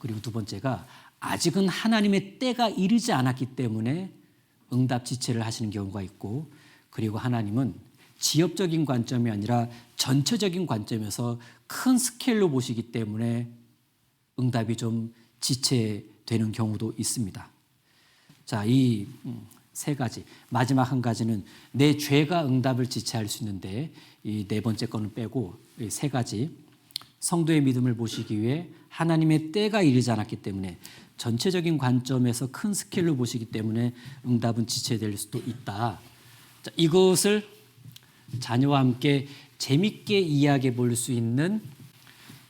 그리고 두 번째가 아직은 하나님의 때가 이르지 않았기 때문에 응답 지체를 하시는 경우가 있고 그리고 하나님은 지엽적인 관점이 아니라 전체적인 관점에서 큰 스케일로 보시기 때문에 응답이 좀 지체되는 경우도 있습니다. 이 3가지. 마지막 한 가지는 내 죄가 응답을 지체할 수 있는데 이 4번째 거는 빼고 이 3가지. 성도의 믿음을 보시기 위해 하나님의 때가 이르지 않았기 때문에 전체적인 관점에서 큰 스케일로 보시기 때문에 응답은 지체될 수도 있다. 이것을 자녀와 함께 재밌게 이야기해 볼 수 있는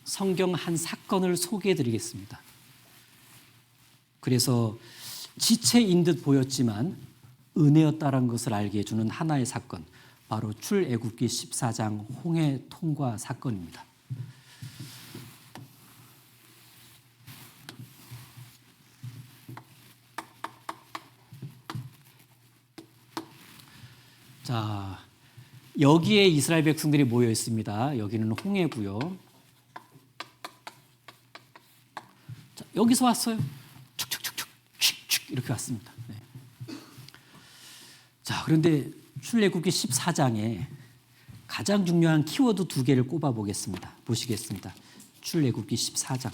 성경 한 사건을 소개해 드리겠습니다. 그래서 지체인 듯 보였지만 은혜였다는 것을 알게 해주는 하나의 사건, 바로 출애굽기 14장 홍해 통과 사건입니다. 여기에 이스라엘 백성들이 모여 있습니다. 여기는 홍해고요. 여기서 왔어요. 축축축축 이렇게 왔습니다. 그런데 출애굽기 14장에 가장 중요한 키워드 2개를 꼽아 보겠습니다. 보시겠습니다. 출애굽기 14장.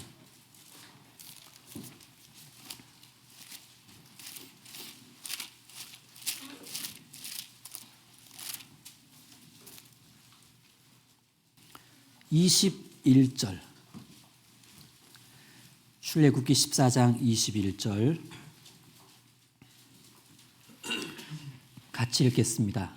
(21절) 출애굽기 14장 21절 같이 읽겠습니다.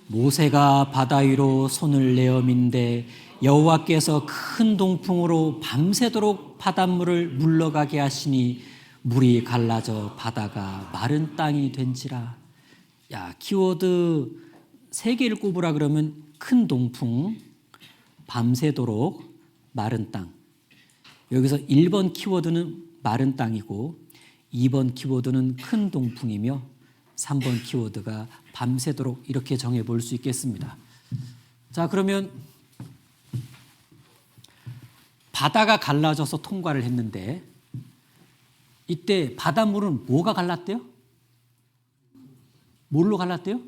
모세가 바다 위로 손을 내어 민데 여호와께서 큰 동풍으로 밤새도록 바닷물을 물러가게 하시니 물이 갈라져 바다가 마른 땅이 된지라. 야, 키워드 3개를 꼽으라 그러면 큰 동풍, 밤새도록, 마른 땅. 여기서 1번 키워드는 마른 땅이고 2번 키워드는 큰 동풍이며 3번 키워드가 밤새도록 이렇게 정해 볼 수 있겠습니다. 자, 그러면 바다가 갈라져서 통과를 했는데 이때 바닷물은 뭐가 갈랐대요? 뭘로 갈랐대요?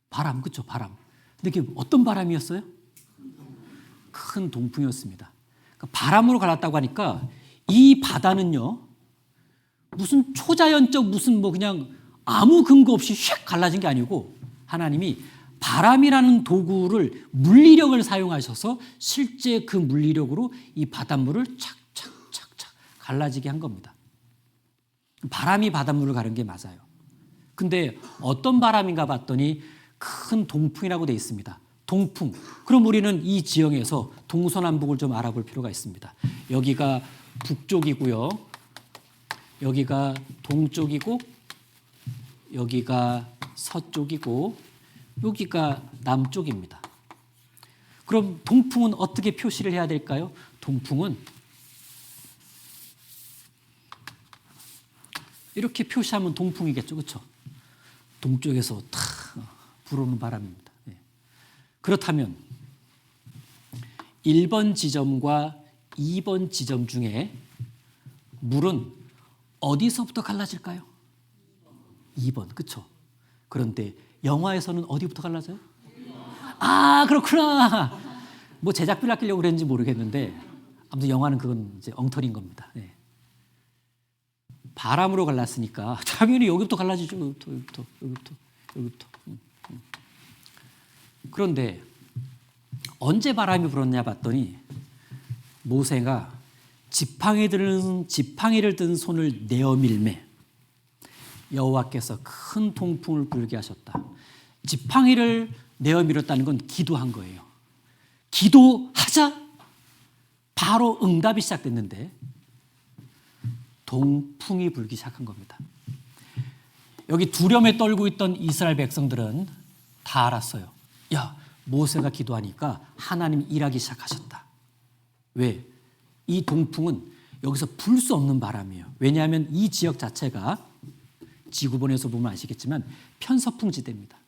바람, 그렇죠? 바람. 근데 그게 어떤 바람이었어요? 큰 동풍이었습니다. 그러니까 바람으로 갈랐다고 하니까 이 바다는요, 무슨 초자연적 무슨 뭐 그냥 아무 근거 없이 휙 갈라진 게 아니고 하나님이 바람이라는 도구를 물리력을 사용하셔서 실제 그 물리력으로 이 바닷물을 착착착착 갈라지게 한 겁니다. 바람이 바닷물을 가른 게 맞아요. 근데 어떤 바람인가 봤더니 큰 동풍이라고 되어 있습니다. 동풍. 그럼 우리는 이 지형에서 동서남북을 좀 알아볼 필요가 있습니다. 여기가 북쪽이고요. 여기가 동쪽이고 여기가 서쪽이고 여기가 남쪽입니다. 그럼 동풍은 어떻게 표시를 해야 될까요? 동풍은 이렇게 표시하면 동풍이겠죠. 그렇죠? 동쪽에서 탁 불어오는 바람입니다. 그렇다면 1번 지점과 2번 지점 중에 물은 어디서부터 갈라질까요? 2번, 그렇죠? 그런데 영화에서는 어디부터 갈라져요? 아, 그렇구나. 뭐 제작비를 아끼려고 그랬는지 모르겠는데 아무튼 영화는 그건 이제 엉터리인 겁니다. 네. 바람으로 갈랐으니까 당연히 여기부터 갈라지죠. 여기부터. 그런데 언제 바람이 불었냐 봤더니 모세가 지팡이를 든 손을 내어 밀매 여호와께서 큰 동풍을 불게 하셨다. 지팡이를 내어 밀었다는 건 기도한 거예요. 기도하자 바로 응답이 시작됐는데 동풍이 불기 시작한 겁니다. 여기 두려움에 떨고 있던 이스라엘 백성들은 다 알았어요. 야, 모세가 기도하니까 하나님이 일하기 시작하셨다. 왜? 이 동풍은 여기서 불 수 없는 바람이에요. 왜냐하면 이 지역 자체가 지구본에서 보면 아시겠지만 편서풍지대입니다.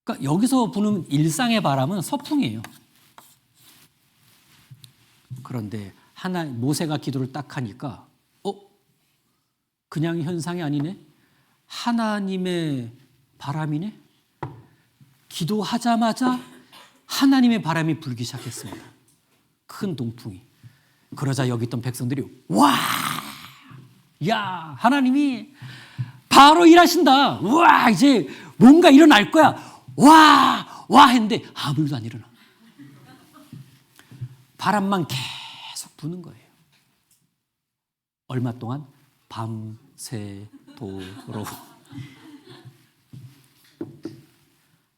그러니까 여기서 부는 일상의 바람은 서풍이에요. 그런데 모세가 기도를 딱 하니까 그냥 현상이 아니네? 하나님의 바람이네? 기도하자마자 하나님의 바람이 불기 시작했습니다. 큰 동풍이. 그러자 여기 있던 백성들이 와! 야, 하나님이 바로 일하신다. 와, 이제 뭔가 일어날 거야. 와 했는데 아무 일도 안 일어나. 바람만 계속 부는 거예요. 얼마 동안? 밤새도록.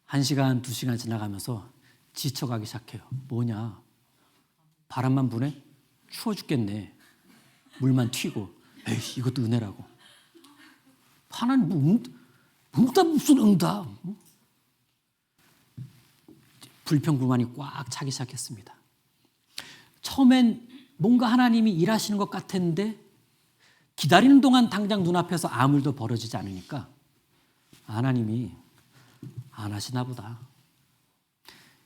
1시간, 2시간 지나가면서 지쳐가기 시작해요. 뭐냐? 바람만 부네? 추워 죽겠네. 물만 튀고. 에이, 이것도 은혜라고. 하나님 응답 무슨 응답? 불평불만이 꽉 차기 시작했습니다. 처음엔 뭔가 하나님이 일하시는 것 같았는데 기다리는 동안 당장 눈앞에서 아무 일도 벌어지지 않으니까 하나님이 안 하시나 보다.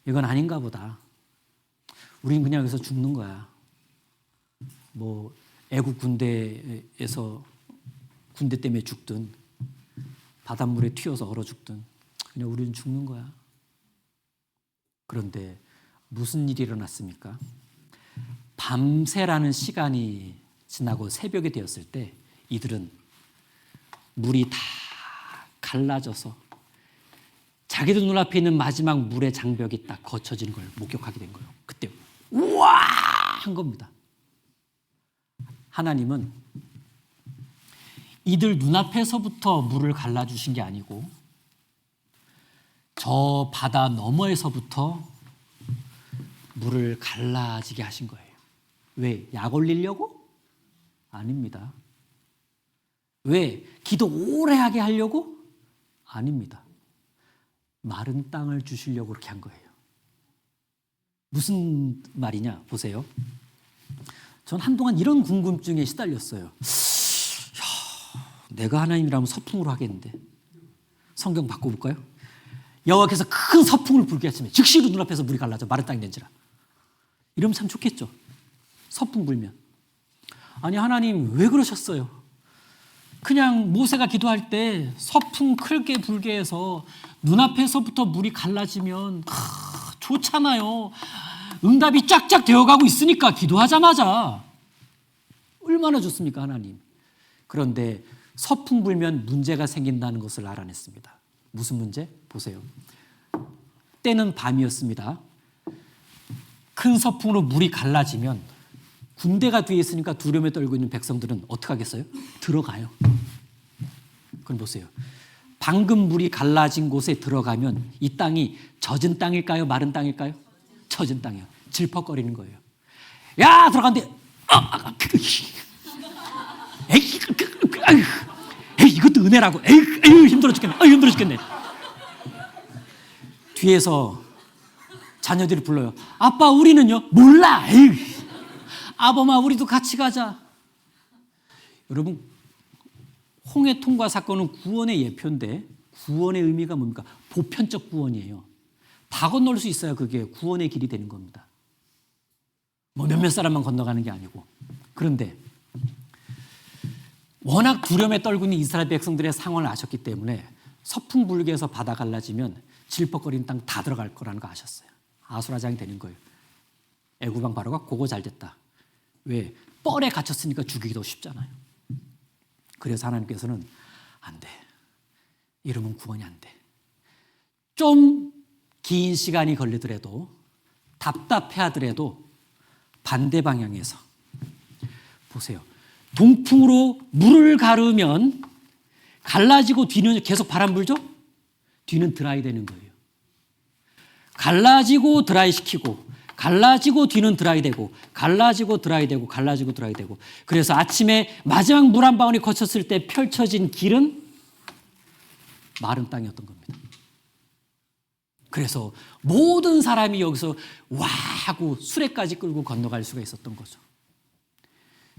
이건 아닌가 보다. 우린 그냥 여기서 죽는 거야. 뭐 애국 군대에서 군대 때문에 죽든 바닷물에 튀어서 얼어 죽든 그냥 우리는 죽는 거야. 그런데 무슨 일이 일어났습니까? 밤새라는 시간이 지나고 새벽이 되었을 때 이들은 물이 다 갈라져서 자기들 눈앞에 있는 마지막 물의 장벽이 딱 거쳐지는 걸 목격하게 된 거예요. 그때 우와 한 겁니다. 하나님은 이들 눈앞에서부터 물을 갈라주신 게 아니고 저 바다 너머에서부터 물을 갈라지게 하신 거예요. 왜? 약 올리려고? 아닙니다. 왜? 기도 오래 하게 하려고? 아닙니다. 마른 땅을 주시려고 그렇게 한 거예요. 무슨 말이냐? 보세요. 전 한동안 이런 궁금증에 시달렸어요. 내가 하나님이라면 서풍으로 하겠는데. 성경 바꿔볼까요? 여호와께서 큰 서풍을 불게 하시면 즉시로 눈앞에서 물이 갈라져 마른 땅이 된지라. 이러면 참 좋겠죠. 서풍 불면. 아니 하나님 왜 그러셨어요? 그냥 모세가 기도할 때 서풍 크게 불게 해서 눈앞에서부터 물이 갈라지면 좋잖아요. 응답이 쫙쫙 되어가고 있으니까 기도하자마자. 얼마나 좋습니까 하나님. 그런데 서풍 불면 문제가 생긴다는 것을 알아냈습니다. 무슨 문제? 보세요. 때는 밤이었습니다. 큰 서풍으로 물이 갈라지면 군대가 뒤에 있으니까 두려움에 떨고 있는 백성들은 어떻게 하겠어요? 들어가요. 그럼 보세요. 방금 물이 갈라진 곳에 들어가면 이 땅이 젖은 땅일까요? 마른 땅일까요? 젖은 땅이요. 질퍽거리는 거예요. 야 들어간대. 에이 이것도 은혜라고. 에이 힘들어 죽겠네. 힘들어 죽겠네. 뒤에서 자녀들이 불러요. 아빠 우리는요? 몰라. 에이. 아범아 우리도 같이 가자. 여러분 홍해 통과 사건은 구원의 예표인데 구원의 의미가 뭡니까? 보편적 구원이에요. 다 건널 수 있어야 그게 구원의 길이 되는 겁니다. 뭐 몇몇 사람만 건너가는 게 아니고. 그런데 워낙 두려움에 떨고 있는 이스라엘 백성들의 상황을 아셨기 때문에 서풍 불게에서 바다 갈라지면 질퍽거리는 땅 다 들어갈 거라는 거 아셨어요. 아수라장이 되는 거예요. 애굽왕 바로가 그거 잘 됐다. 왜? 뻘에 갇혔으니까 죽이기도 쉽잖아요. 그래서 하나님께서는 안 돼. 이러면 구원이 안 돼. 좀 긴 시간이 걸리더라도 답답해하더라도 반대 방향에서 보세요. 동풍으로 물을 가르면 갈라지고 뒤는 계속 바람 불죠? 뒤는 드라이 되는 거예요. 갈라지고 드라이 시키고 갈라지고 뒤는 드라이 되고 갈라지고 드라이 되고 갈라지고 드라이 되고 그래서 아침에 마지막 물 한 방울이 거쳤을 때 펼쳐진 길은 마른 땅이었던 겁니다. 그래서 모든 사람이 여기서 와 하고 수레까지 끌고 건너갈 수가 있었던 거죠.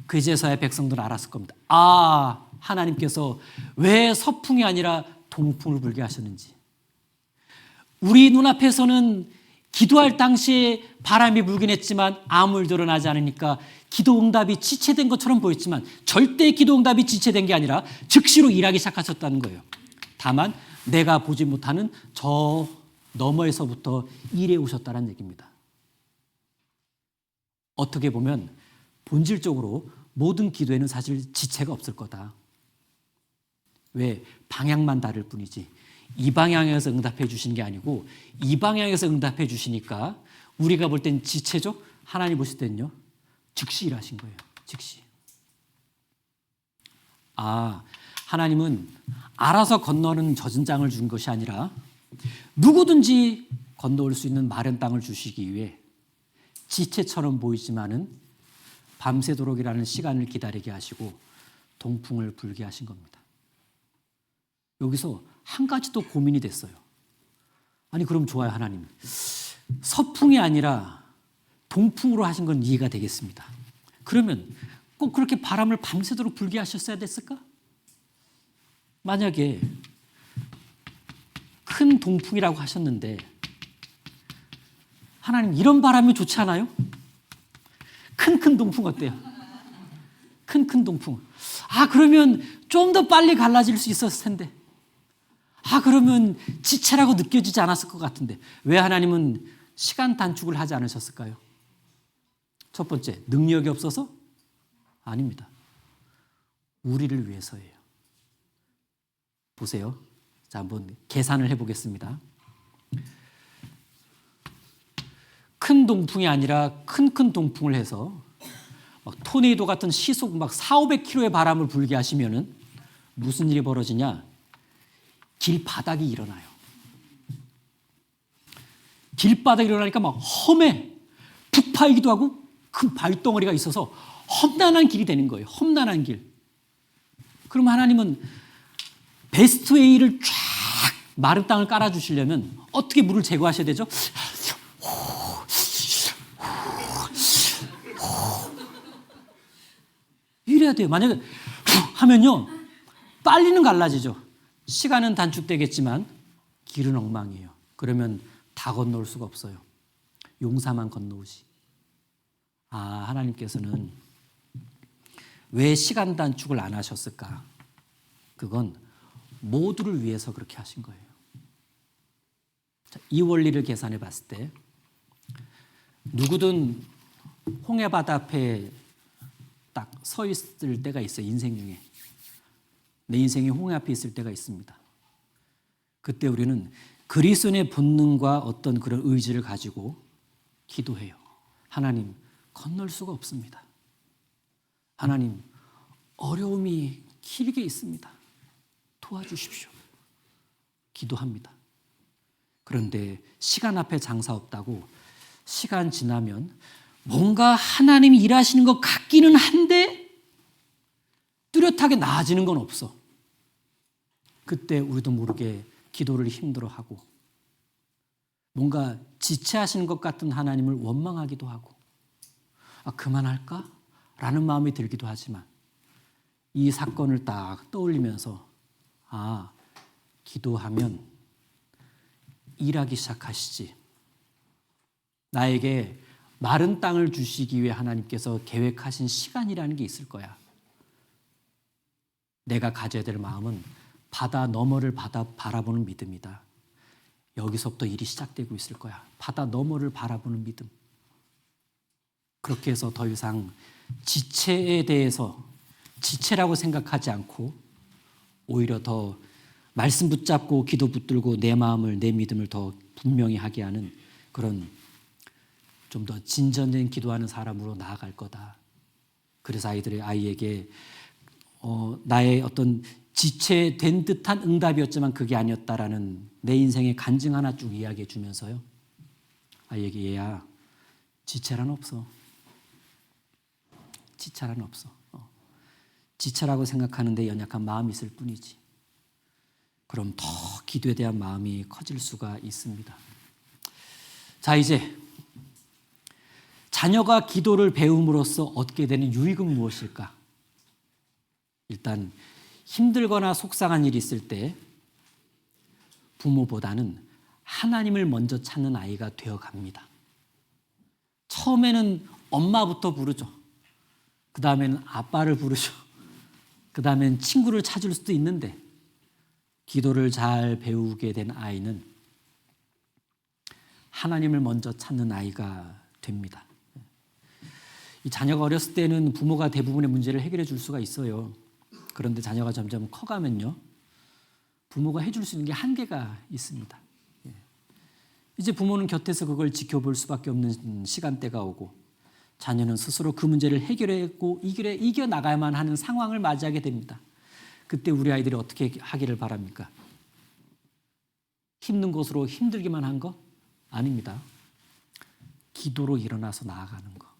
그제서야 백성들은 알았을 겁니다. 아 하나님께서 왜 서풍이 아니라 동풍을 불게 하셨는지. 우리 눈앞에서는 기도할 당시에 바람이 불긴 했지만 아무 일도 일어나지 않으니까 기도 응답이 지체된 것처럼 보였지만 절대 기도 응답이 지체된 게 아니라 즉시로 일하기 시작하셨다는 거예요. 다만 내가 보지 못하는 저 너머에서부터 일해 오셨다는 얘기입니다. 어떻게 보면 본질적으로 모든 기도에는 사실 지체가 없을 거다. 왜? 방향만 다를 뿐이지. 이 방향에서 응답해 주시는 게 아니고 이 방향에서 응답해 주시니까 우리가 볼 땐 지체죠? 하나님 보실 때는요. 즉시 일하신 거예요. 즉시. 하나님은 알아서 건너는 젖은 땅을 준 것이 아니라 누구든지 건너올 수 있는 마른 땅을 주시기 위해 지체처럼 보이지만은 밤새도록이라는 시간을 기다리게 하시고 동풍을 불게 하신 겁니다. 여기서 한 가지 또 고민이 됐어요. 아니 그럼 좋아요 하나님. 서풍이 아니라 동풍으로 하신 건 이해가 되겠습니다. 그러면 꼭 그렇게 바람을 밤새도록 불게 하셨어야 됐을까? 만약에 큰 동풍이라고 하셨는데 하나님 이런 바람이 좋지 않아요? 큰 동풍 어때요? 큰 동풍. 그러면 좀 더 빨리 갈라질 수 있었을 텐데. 그러면 지체라고 느껴지지 않았을 것 같은데 왜 하나님은 시간 단축을 하지 않으셨을까요? 첫 번째, 능력이 없어서? 아닙니다. 우리를 위해서예요. 보세요. 자, 한번 계산을 해보겠습니다. 큰 동풍이 아니라 큰 동풍을 해서 막 토네이도 같은 시속 막 400~500km의 바람을 불게 하시면은 무슨 일이 벌어지냐? 길바닥이 일어나요. 길바닥이 일어나니까 막 험해. 북파이기도 하고 큰 바위덩어리가 있어서 험난한 길이 되는 거예요. 험난한 길. 그럼 하나님은 베스트 웨이를 쫙 마른 땅을 깔아주시려면 어떻게 물을 제거하셔야 되죠? 이래야 돼요. 만약에 하면요, 빨리는 갈라지죠. 시간은 단축되겠지만 길은 엉망이에요. 그러면 다 건너올 수가 없어요. 용사만 건너오지. 하나님께서는 왜 시간 단축을 안 하셨을까? 그건 모두를 위해서 그렇게 하신 거예요. 자, 이 원리를 계산해 봤을 때 누구든 홍해바다 앞에 딱 서 있을 때가 있어요. 인생 중에. 내 인생이 홍해 앞에 있을 때가 있습니다. 그때 우리는 그리스도의 본능과 어떤 그런 의지를 가지고 기도해요. 하나님, 건널 수가 없습니다. 하나님, 어려움이 길게 있습니다. 도와주십시오. 기도합니다. 그런데 시간 앞에 장사 없다고 시간 지나면 뭔가 하나님이 일하시는 것 같기는 한데 뚜렷하게 나아지는 건 없어. 그때 우리도 모르게 기도를 힘들어하고 뭔가 지체하시는 것 같은 하나님을 원망하기도 하고 그만할까? 라는 마음이 들기도 하지만 이 사건을 딱 떠올리면서 기도하면 일하기 시작하시지. 나에게 마른 땅을 주시기 위해 하나님께서 계획하신 시간이라는 게 있을 거야. 내가 가져야 될 마음은 바다 너머를 바라보는 믿음이다. 여기서부터 일이 시작되고 있을 거야. 바다 너머를 바라보는 믿음. 그렇게 해서 더 이상 지체에 대해서 지체라고 생각하지 않고 오히려 더 말씀 붙잡고 기도 붙들고 내 마음을, 내 믿음을 더 분명히 하게 하는 그런 좀 더 진전된 기도하는 사람으로 나아갈 거다. 그래서 아이에게 나의 어떤 지체된 듯한 응답이었지만 그게 아니었다라는 내 인생의 간증 하나 쭉 이야기해 주면서요. 아이에게 얘야, 지체란 없어. 지체란 없어. 지체라고 생각하는데 연약한 마음이 있을 뿐이지. 그럼 더 기도에 대한 마음이 커질 수가 있습니다. 자, 이제 자녀가 기도를 배움으로써 얻게 되는 유익은 무엇일까? 일단 힘들거나 속상한 일이 있을 때 부모보다는 하나님을 먼저 찾는 아이가 되어갑니다. 처음에는 엄마부터 부르죠. 그 다음에는 아빠를 부르죠. 그 다음엔 친구를 찾을 수도 있는데 기도를 잘 배우게 된 아이는 하나님을 먼저 찾는 아이가 됩니다. 이 자녀가 어렸을 때는 부모가 대부분의 문제를 해결해 줄 수가 있어요. 그런데 자녀가 점점 커가면요, 부모가 해줄 수 있는 게 한계가 있습니다. 이제 부모는 곁에서 그걸 지켜볼 수밖에 없는 시간대가 오고 자녀는 스스로 그 문제를 해결했고 이겨나가야만 하는 상황을 맞이하게 됩니다. 그때 우리 아이들이 어떻게 하기를 바랍니까? 힘든 곳으로 힘들기만 한 거? 아닙니다. 기도로 일어나서 나아가는 거.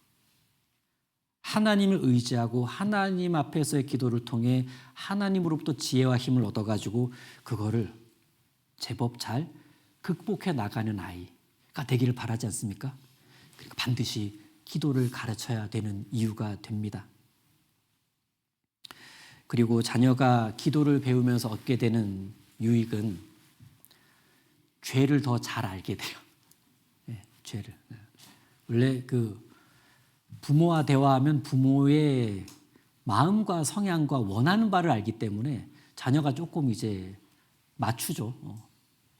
하나님을 의지하고 하나님 앞에서의 기도를 통해 하나님으로부터 지혜와 힘을 얻어가지고 그거를 제법 잘 극복해 나가는 아이가 되기를 바라지 않습니까? 그러니까 반드시 기도를 가르쳐야 되는 이유가 됩니다. 그리고 자녀가 기도를 배우면서 얻게 되는 유익은 죄를 더 잘 알게 돼요. 죄를. 원래 부모와 대화하면 부모의 마음과 성향과 원하는 바를 알기 때문에 자녀가 조금 이제 맞추죠.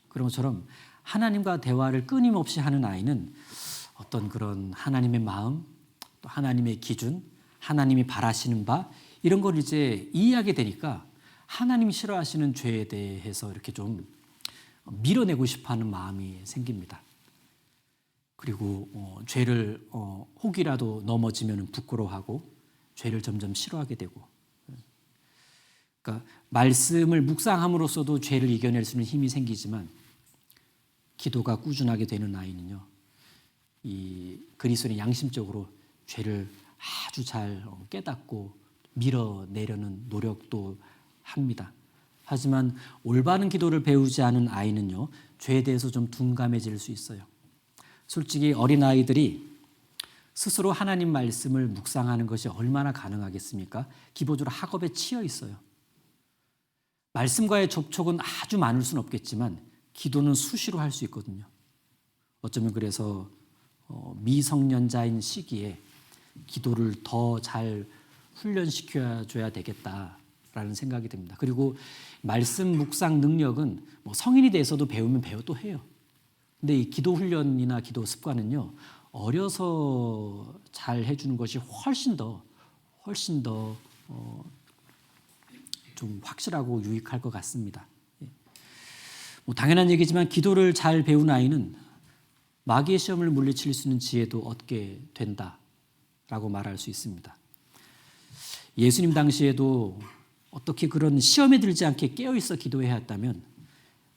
그런 것처럼 하나님과 대화를 끊임없이 하는 아이는 어떤 그런 하나님의 마음, 또 하나님의 기준, 하나님이 바라시는 바 이런 걸 이제 이해하게 되니까 하나님이 싫어하시는 죄에 대해서 이렇게 좀 밀어내고 싶어하는 마음이 생깁니다. 그리고 죄를 혹이라도 넘어지면 부끄러워하고 죄를 점점 싫어하게 되고, 그러니까 말씀을 묵상함으로써도 죄를 이겨낼 수 있는 힘이 생기지만 기도가 꾸준하게 되는 아이는요, 이 그리스도인이 양심적으로 죄를 아주 잘 깨닫고 밀어내려는 노력도 합니다. 하지만 올바른 기도를 배우지 않은 아이는요, 죄에 대해서 좀 둔감해질 수 있어요. 솔직히 어린아이들이 스스로 하나님 말씀을 묵상하는 것이 얼마나 가능하겠습니까? 기본적으로 학업에 치여 있어요. 말씀과의 접촉은 아주 많을 수는 없겠지만 기도는 수시로 할 수 있거든요. 어쩌면 그래서 미성년자인 시기에 기도를 더 잘 훈련시켜줘야 되겠다라는 생각이 듭니다. 그리고 말씀 묵상 능력은 뭐 성인이 돼서도 배우면 배워도 해요. 근데 이 기도 훈련이나 기도 습관은요, 어려서 잘 해주는 것이 훨씬 더 좀 확실하고 유익할 것 같습니다. 뭐 당연한 얘기지만 기도를 잘 배운 아이는 마귀의 시험을 물리칠 수 있는 지혜도 얻게 된다라고 말할 수 있습니다. 예수님 당시에도 어떻게 그런 시험에 들지 않게 깨어있어 기도해야 했다면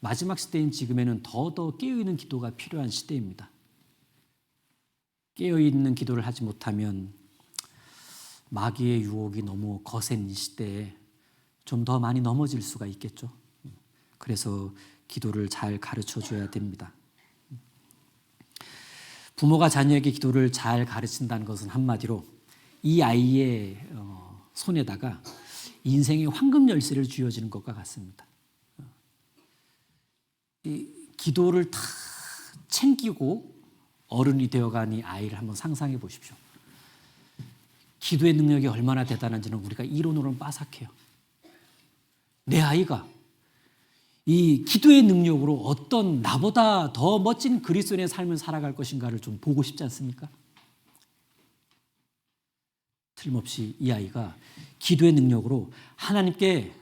마지막 시대인 지금에는 더더 깨어있는 기도가 필요한 시대입니다. 깨어있는 기도를 하지 못하면 마귀의 유혹이 너무 거센 이 시대에 좀 더 많이 넘어질 수가 있겠죠. 그래서 기도를 잘 가르쳐줘야 됩니다. 부모가 자녀에게 기도를 잘 가르친다는 것은 한마디로 이 아이의 손에다가 인생의 황금 열쇠를 쥐어지는 것과 같습니다. 이 기도를 다 챙기고 어른이 되어간 이 아이를 한번 상상해 보십시오. 기도의 능력이 얼마나 대단한지는 우리가 이론으로는 빠삭해요. 내 아이가 이 기도의 능력으로 어떤 나보다 더 멋진 그리스도인의 삶을 살아갈 것인가를 좀 보고 싶지 않습니까? 틀림없이 이 아이가 기도의 능력으로 하나님께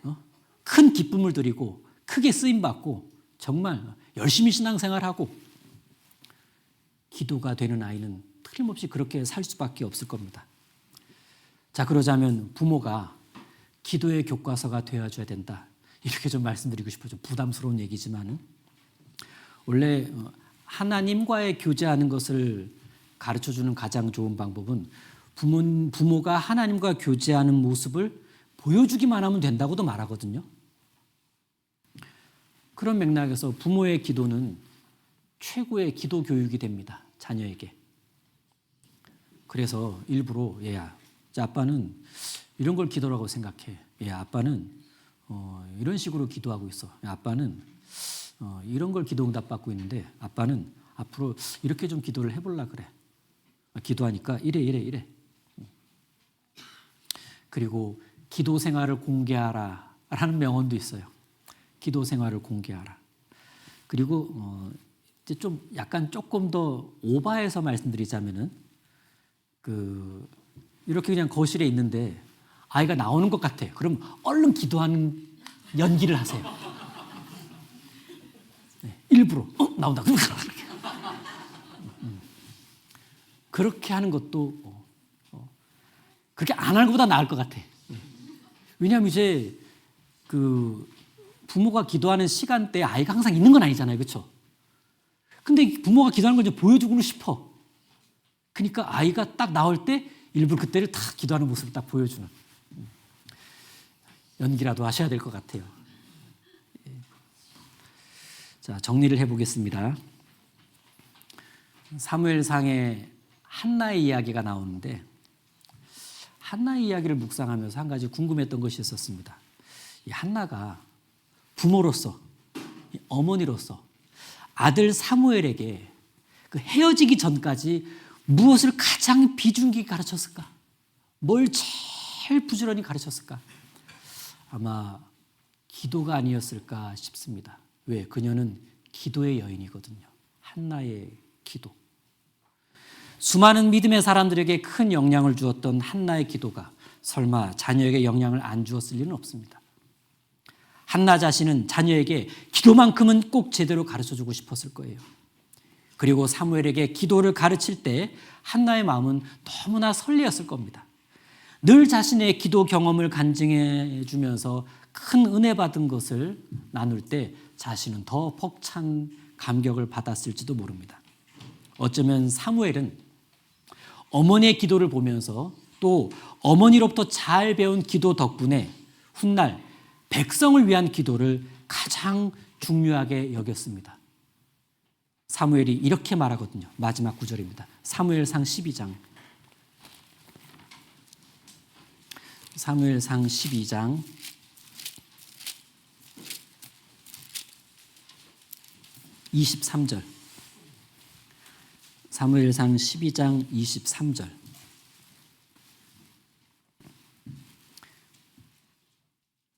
큰 기쁨을 드리고 크게 쓰임받고 정말 열심히 신앙생활하고 기도가 되는 아이는 틀림없이 그렇게 살 수밖에 없을 겁니다. 자, 그러자면 부모가 기도의 교과서가 되어줘야 된다. 이렇게 좀 말씀드리고 싶어요. 좀 부담스러운 얘기지만은 원래 하나님과의 교제하는 것을 가르쳐주는 가장 좋은 방법은 부모가 하나님과 교제하는 모습을 보여주기만 하면 된다고도 말하거든요. 그런 맥락에서 부모의 기도는 최고의 기도 교육이 됩니다. 자녀에게. 그래서 일부러 얘야, 아빠는 이런 걸 기도라고 생각해. 얘야, 아빠는 이런 식으로 기도하고 있어. 아빠는 이런 걸 기도 응답 받고 있는데 아빠는 앞으로 이렇게 좀 기도를 해보려고 그래. 기도하니까 이래. 그리고 기도 생활을 공개하라 라는 명언도 있어요. 기도 생활을 공개하라. 그리고 이제 좀 약간 조금 더 오바해서 말씀드리자면은 이렇게 그냥 거실에 있는데 아이가 나오는 것 같아. 그럼 얼른 기도하는 연기를 하세요. 네, 일부러 나온다. 그렇게 하는 것도 그렇게 안 하는 것보다 나을 것 같아. 왜냐하면 이제 부모가 기도하는 시간대에 아이가 항상 있는 건 아니잖아요, 그렇죠? 근데 부모가 기도하는 걸 이제 보여주고는 싶어. 그러니까 아이가 딱 나올 때 일부러 그때를 딱 기도하는 모습을 딱 보여주는 연기라도 하셔야 될 것 같아요. 자, 정리를 해보겠습니다. 사무엘상에 한나의 이야기가 나오는데 한나의 이야기를 묵상하면서 한 가지 궁금했던 것이 있었습니다. 이 한나가 부모로서, 어머니로서 아들 사무엘에게 그 헤어지기 전까지 무엇을 가장 비중기 가르쳤을까? 뭘 제일 부지런히 가르쳤을까? 아마 기도가 아니었을까 싶습니다. 왜? 그녀는 기도의 여인이거든요. 한나의 기도. 수많은 믿음의 사람들에게 큰 영향을 주었던 한나의 기도가 설마 자녀에게 영향을 안 주었을 리는 없습니다. 한나 자신은 자녀에게 기도만큼은 꼭 제대로 가르쳐주고 싶었을 거예요. 그리고 사무엘에게 기도를 가르칠 때 한나의 마음은 너무나 설레었을 겁니다. 늘 자신의 기도 경험을 간증해 주면서 큰 은혜 받은 것을 나눌 때 자신은 더 벅찬 감격을 받았을지도 모릅니다. 어쩌면 사무엘은 어머니의 기도를 보면서 또 어머니로부터 잘 배운 기도 덕분에 훗날 백성을 위한 기도를 가장 중요하게 여겼습니다. 사무엘이 이렇게 말하거든요. 마지막 구절입니다. 사무엘상 12장. 사무엘상 12장 23절. 사무엘상 12장 23절.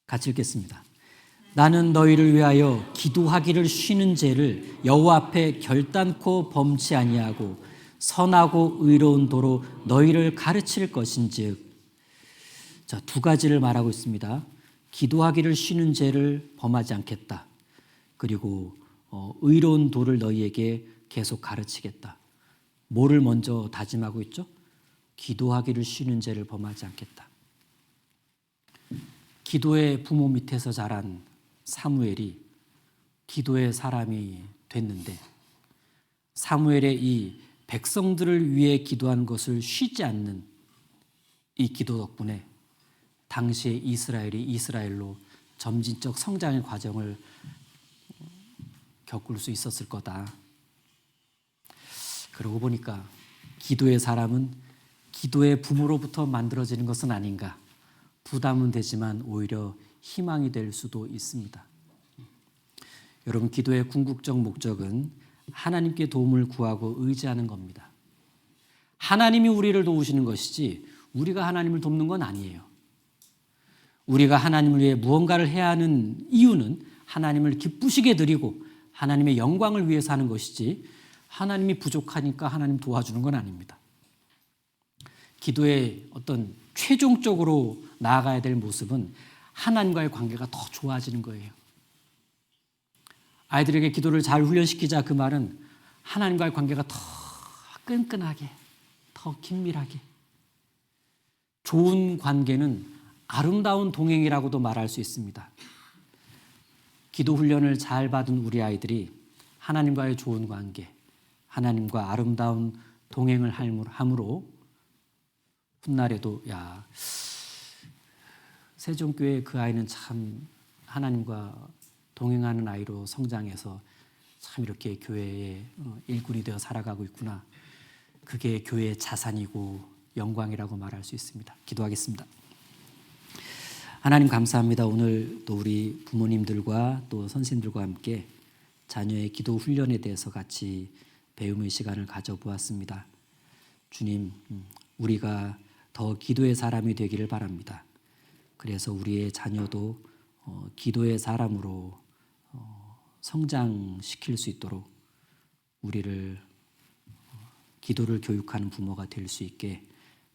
같이 읽겠습니다. 나는 너희를 위하여 기도하기를 쉬는 죄를 여호와 앞에 결단코 범치 아니하고 선하고 의로운 도로 너희를 가르칠 것인즉. 자, 두 가지를 말하고 있습니다. 기도하기를 쉬는 죄를 범하지 않겠다. 그리고 의로운 도를 너희에게 계속 가르치겠다. 뭐를 먼저 다짐하고 있죠? 기도하기를 쉬는 죄를 범하지 않겠다. 기도의 부모 밑에서 자란 사무엘이 기도의 사람이 됐는데 사무엘의 이 백성들을 위해 기도한 것을 쉬지 않는 이 기도 덕분에 당시의 이스라엘이 이스라엘로 점진적 성장의 과정을 겪을 수 있었을 거다. 그러고 보니까 기도의 사람은 기도의 부모로부터 만들어지는 것은 아닌가. 부담은 되지만 오히려 희망이 될 수도 있습니다. 여러분, 기도의 궁극적 목적은 하나님께 도움을 구하고 의지하는 겁니다. 하나님이 우리를 도우시는 것이지 우리가 하나님을 돕는 건 아니에요. 우리가 하나님을 위해 무언가를 해야 하는 이유는 하나님을 기쁘시게 드리고 하나님의 영광을 위해서 하는 것이지 하나님이 부족하니까 하나님 도와주는 건 아닙니다. 기도의 어떤 최종적으로 나아가야 될 모습은 하나님과의 관계가 더 좋아지는 거예요. 아이들에게 기도를 잘 훈련시키자 그 말은 하나님과의 관계가 더 끈끈하게, 더 긴밀하게. 좋은 관계는 아름다운 동행이라고도 말할 수 있습니다. 기도 훈련을 잘 받은 우리 아이들이 하나님과의 좋은 관계, 하나님과 아름다운 동행을 함으로 훗날에도 세종교회 그 아이는 참 하나님과 동행하는 아이로 성장해서 참 이렇게 교회의 일꾼이 되어 살아가고 있구나. 그게 교회의 자산이고 영광이라고 말할 수 있습니다. 기도하겠습니다. 하나님 감사합니다. 오늘 또 우리 부모님들과 또 선생님들과 함께 자녀의 기도 훈련에 대해서 같이 배움의 시간을 가져보았습니다. 주님, 우리가 더 기도의 사람이 되기를 바랍니다. 그래서 우리의 자녀도 기도의 사람으로 성장시킬 수 있도록 우리를 기도를 교육하는 부모가 될 수 있게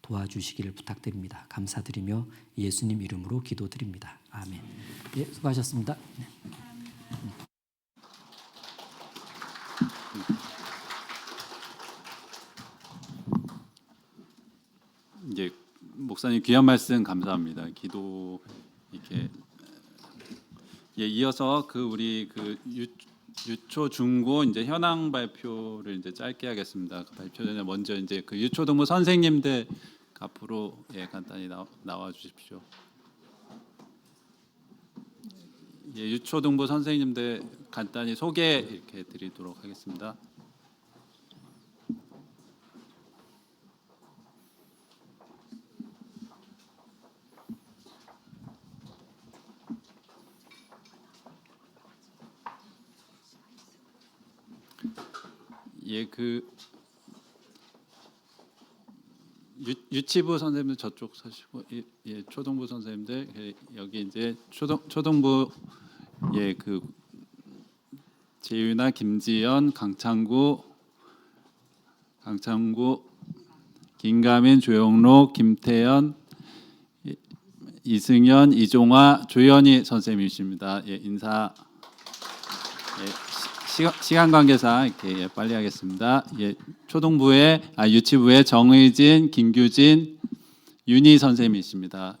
도와주시기를 부탁드립니다. 감사드리며 예수님 이름으로 기도드립니다. 아멘. 예, 수고하셨습니다. 이제 목사님 귀한 말씀 감사합니다. 기도 이렇게 이어서 우리 유초 중고 이제 현황 발표를 이제 짧게 하겠습니다. 그 발표 전에 먼저 이제 유초등부 선생님들 앞으로 간단히 나와 주십시오. 유초등부 선생님들 간단히 소개 이렇게 드리도록 하겠습니다. 유치부 선생님들 저쪽 서시고 초등부 선생님들 여기 이제 초등부 그 재윤아, 김지연, 강창구, 김가민, 조영록, 김태연, 이승현, 이종화, 조현희 선생님이십니다. 인사. 시간 관계상 이렇게 빨리 하겠습니다. 유치부의 정의진, 김규진, 윤희 선생님이십니다.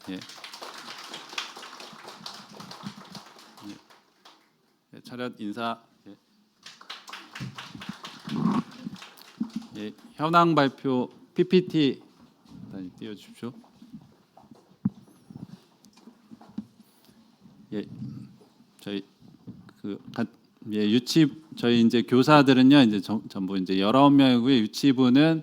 차렷 인사. 현황 발표 PPT 띄워주십시오. 저희 저희 이제 교사들은요 이제 전부 이제 19명이고요. 유치부는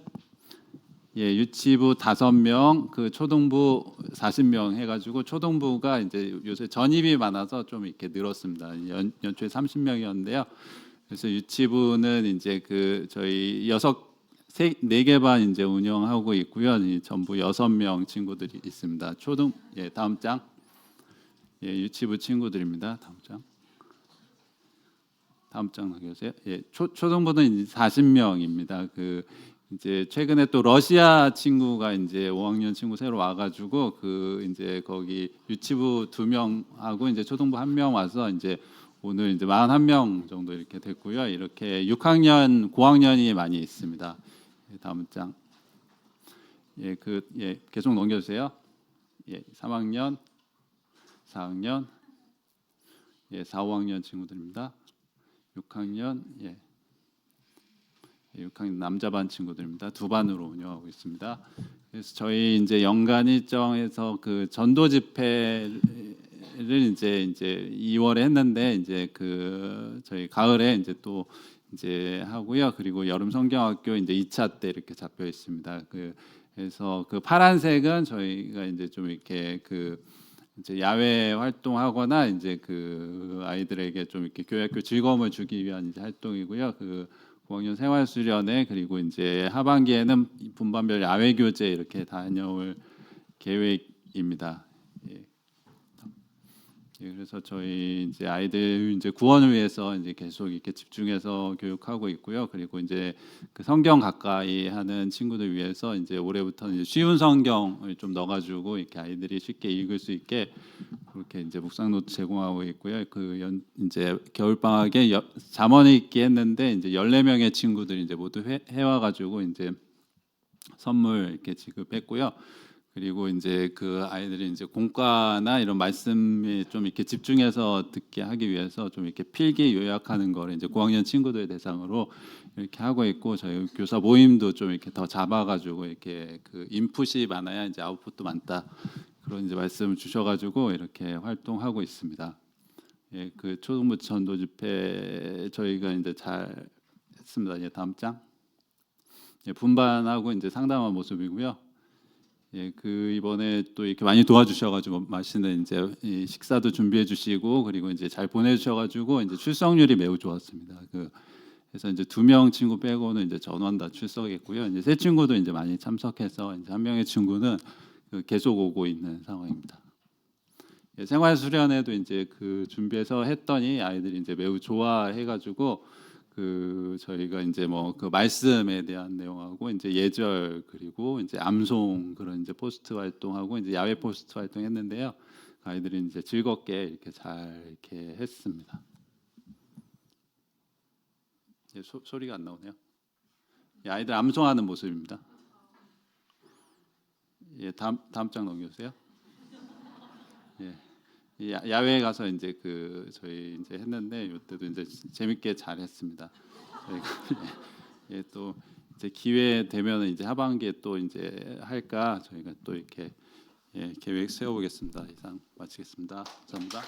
유치부 5명, 그 초등부 40명 해가지고 초등부가 이제 요새 전입이 많아서 좀 이렇게 늘었습니다. 연초에 30명이었는데요. 그래서 유치부는 이제 그 저희 4개 반 이제 운영하고 있고요. 전부 6명 친구들이 있습니다. 다음 장. 유치부 친구들입니다. 다음 장 넘겨주세요. 초등부는 이제 40명입니다. 그 이제 최근에 또 러시아 친구가 이제 5학년 친구 새로 와가지고 그 이제 거기 유치부 2명하고 이제 초등부 1명 와서 이제 오늘 이제 41명 정도 이렇게 됐고요. 이렇게 6학년, 고학년이 많이 있습니다. 다음 장. 계속 넘겨주세요. 3학년, 4학년, 4, 5학년 친구들입니다. 6학년, 6학년 남자반 친구들입니다. 2반으로 운영하고 있습니다. 그래서 저희 이제 연간 일정에서 그 전도 집회를 이제 2월에 했는데 이제 그 저희 가을에 이제 또 이제 하고요. 그리고 여름 성경학교 이제 2차 때 이렇게 잡혀 있습니다. 그래서 그 파란색은 저희가 이제 좀 이렇게 그 이제 야외 활동하거나 이제 그 아이들에게 좀 이렇게 교육학교 즐거움을 주기 위한 이제 활동이고요. 그 고학년 생활 수련회 그리고 이제 하반기에는 분반별 야외 교재 이렇게 다녀올 계획입니다. 그래서 저희 이제 아이들 이제 구원을 위해서 이제 계속 이렇게 집중해서 교육하고 있고요. 그리고 이제 그 성경 가까이 하는 친구들 위해서 이제 올해부터는 이제 쉬운 성경을 좀 넣어가지고 이렇게 아이들이 쉽게 읽을 수 있게 그렇게 이제 묵상 노트 제공하고 있고요. 이제 겨울 방학에 잠언 읽기 했는데 이제 14명의 친구들이 이제 모두 해와가지고 이제 선물 이렇게 지급했고요. 그리고 이제 그 아이들이 이제 공과나 이런 말씀에 좀 이렇게 집중해서 듣게 하기 위해서 좀 이렇게 필기 요약하는 거를 이제 고학년 친구들 대상으로 이렇게 하고 있고 저희 교사 모임도 좀 이렇게 더 잡아가지고 이렇게 그 인풋이 많아야 이제 아웃풋도 많다 그런 이제 말씀을 주셔가지고 이렇게 활동하고 있습니다. 그 초등부 전도 집회 저희가 이제 잘 했습니다. 다음 장. 분반하고 이제 상담한 모습이고요. 그 이번에 또 이렇게 많이 도와주셔가지고 맛있는 이제 식사도 준비해 주시고 그리고 이제 잘 보내주셔가지고 이제 출석률이 매우 좋았습니다. 그래서 이제 2명 친구 빼고는 이제 전원 다 출석했고요. 이제 세 친구도 이제 많이 참석해서 이제 한 명의 친구는 계속 오고 있는 상황입니다. 생활 수련회도 이제 그 준비해서 했더니 아이들이 이제 매우 좋아해가지고 그 저희가 이제 뭐 그 말씀에 대한 내용하고 이제 예절 그리고 이제 암송 그런 이제 포스트 활동하고 이제 야외 포스트 활동했는데요. 아이들이 이제 즐겁게 이렇게 잘 이렇게 했습니다. 소리가 안 나오네요. 아이들 암송하는 모습입니다. 다음 장 넘겨주세요. 야외에 가서 이제 그 저희 이제 했는데 이때도 이제 재밌게 잘 했습니다. 또 이제 기회 되면 이제 하반기에 또 이제 할까 저희가 또 이렇게 계획 세워보겠습니다. 이상 마치겠습니다. 감사합니다.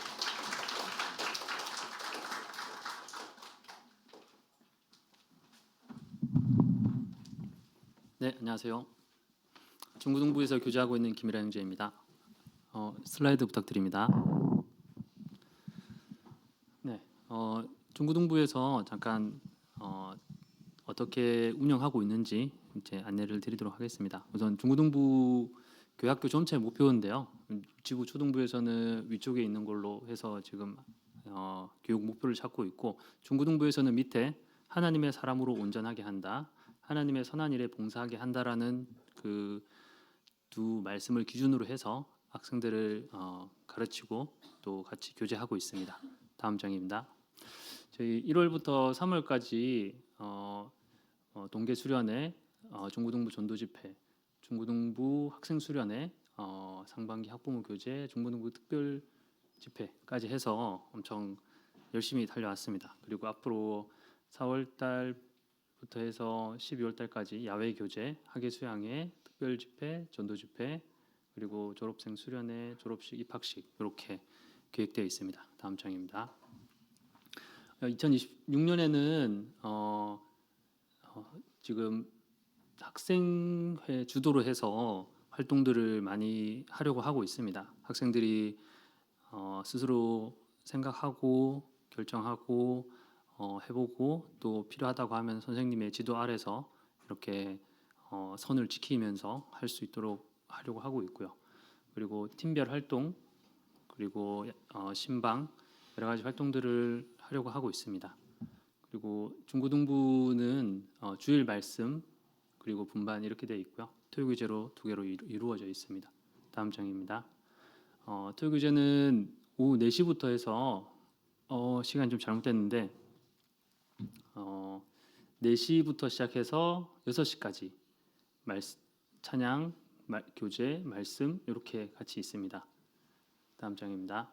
네, 안녕하세요. 중고등부에서 교재하고 있는 김일환 형제입니다. 슬라이드 부탁드립니다. 네, 중고등부에서 잠깐 어떻게 운영하고 있는지 이제 안내를 드리도록 하겠습니다. 우선 중고등부 교학교 전체 목표인데요. 지구 초등부에서는 위쪽에 있는 걸로 해서 지금 교육 목표를 찾고 있고, 중고등부에서는 밑에 하나님의 사람으로 온전하게 한다, 하나님의 선한 일에 봉사하게 한다라는 그 두 말씀을 기준으로 해서 학생들을 가르치고 또 같이 교제하고 있습니다. 다음 장입니다. 저희 1월부터 3월까지 동계 수련회, 중고등부 전도 집회, 중고등부 학생 수련회, 상반기 학부모 교재, 중고등부 특별 집회까지 해서 엄청 열심히 달려왔습니다. 그리고 앞으로 4월 달부터 해서 12월 달까지 야외 교재, 학예 수양회, 특별 집회, 전도 집회, 그리고 졸업생 수련회, 졸업식, 입학식 이렇게 계획되어 있습니다. 다음 장입니다. 2026년에는 지금 학생회 주도로 해서 활동들을 많이 하려고 하고 있습니다. 학생들이 스스로 생각하고 결정하고 해보고 또 필요하다고 하면 선생님의 지도 아래서 이렇게 선을 지키면서 할 수 있도록 하려고 하고 있고요. 그리고 팀별 활동, 그리고 신방 여러 가지 활동들을 하려고 하고 있습니다. 그리고 중고등부는 주일 말씀 그리고 분반 이렇게 되어 있고요. 토요교재로 2개로 이루어져 있습니다. 다음 장입니다. 토요교재는 오후 4시부터 해서 시간이 좀 잘못됐는데 4시부터 시작해서 6시까지 찬양, 교재, 말씀 이렇게 같이 있습니다. 다음 장입니다.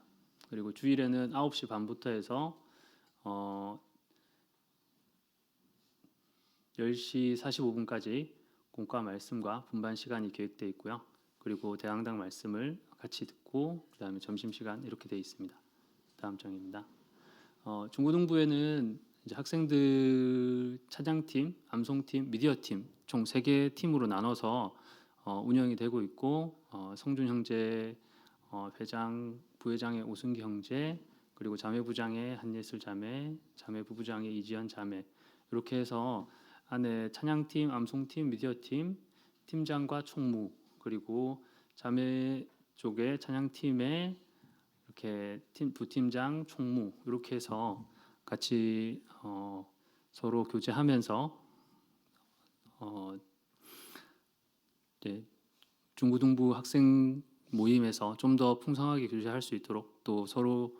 그리고 주일에는 9시 반부터 해서 10시 45분까지 공과 말씀과 분반 시간이 계획되어 있고요. 그리고 대항당 말씀을 같이 듣고 그다음에 점심시간 이렇게 되어 있습니다. 다음 장입니다. 중고등부에는 이제 학생들 찬양팀, 암송팀, 미디어팀 총 3개 팀으로 나눠서 운영이 되고 있고 성준 형제 회장, 부회장의 오승기 형제, 그리고 자매부장의 한예슬 자매, 자매부부장의 이지연 자매 이렇게 해서 안에 찬양팀, 암송팀, 미디어팀, 팀장과 총무 그리고 자매 쪽의 찬양팀에 이렇게 부팀장, 총무 이렇게 해서 같이 서로 교제하면서 중고등부 학생 모임에서 좀 더 풍성하게 교제할 수 있도록 또 서로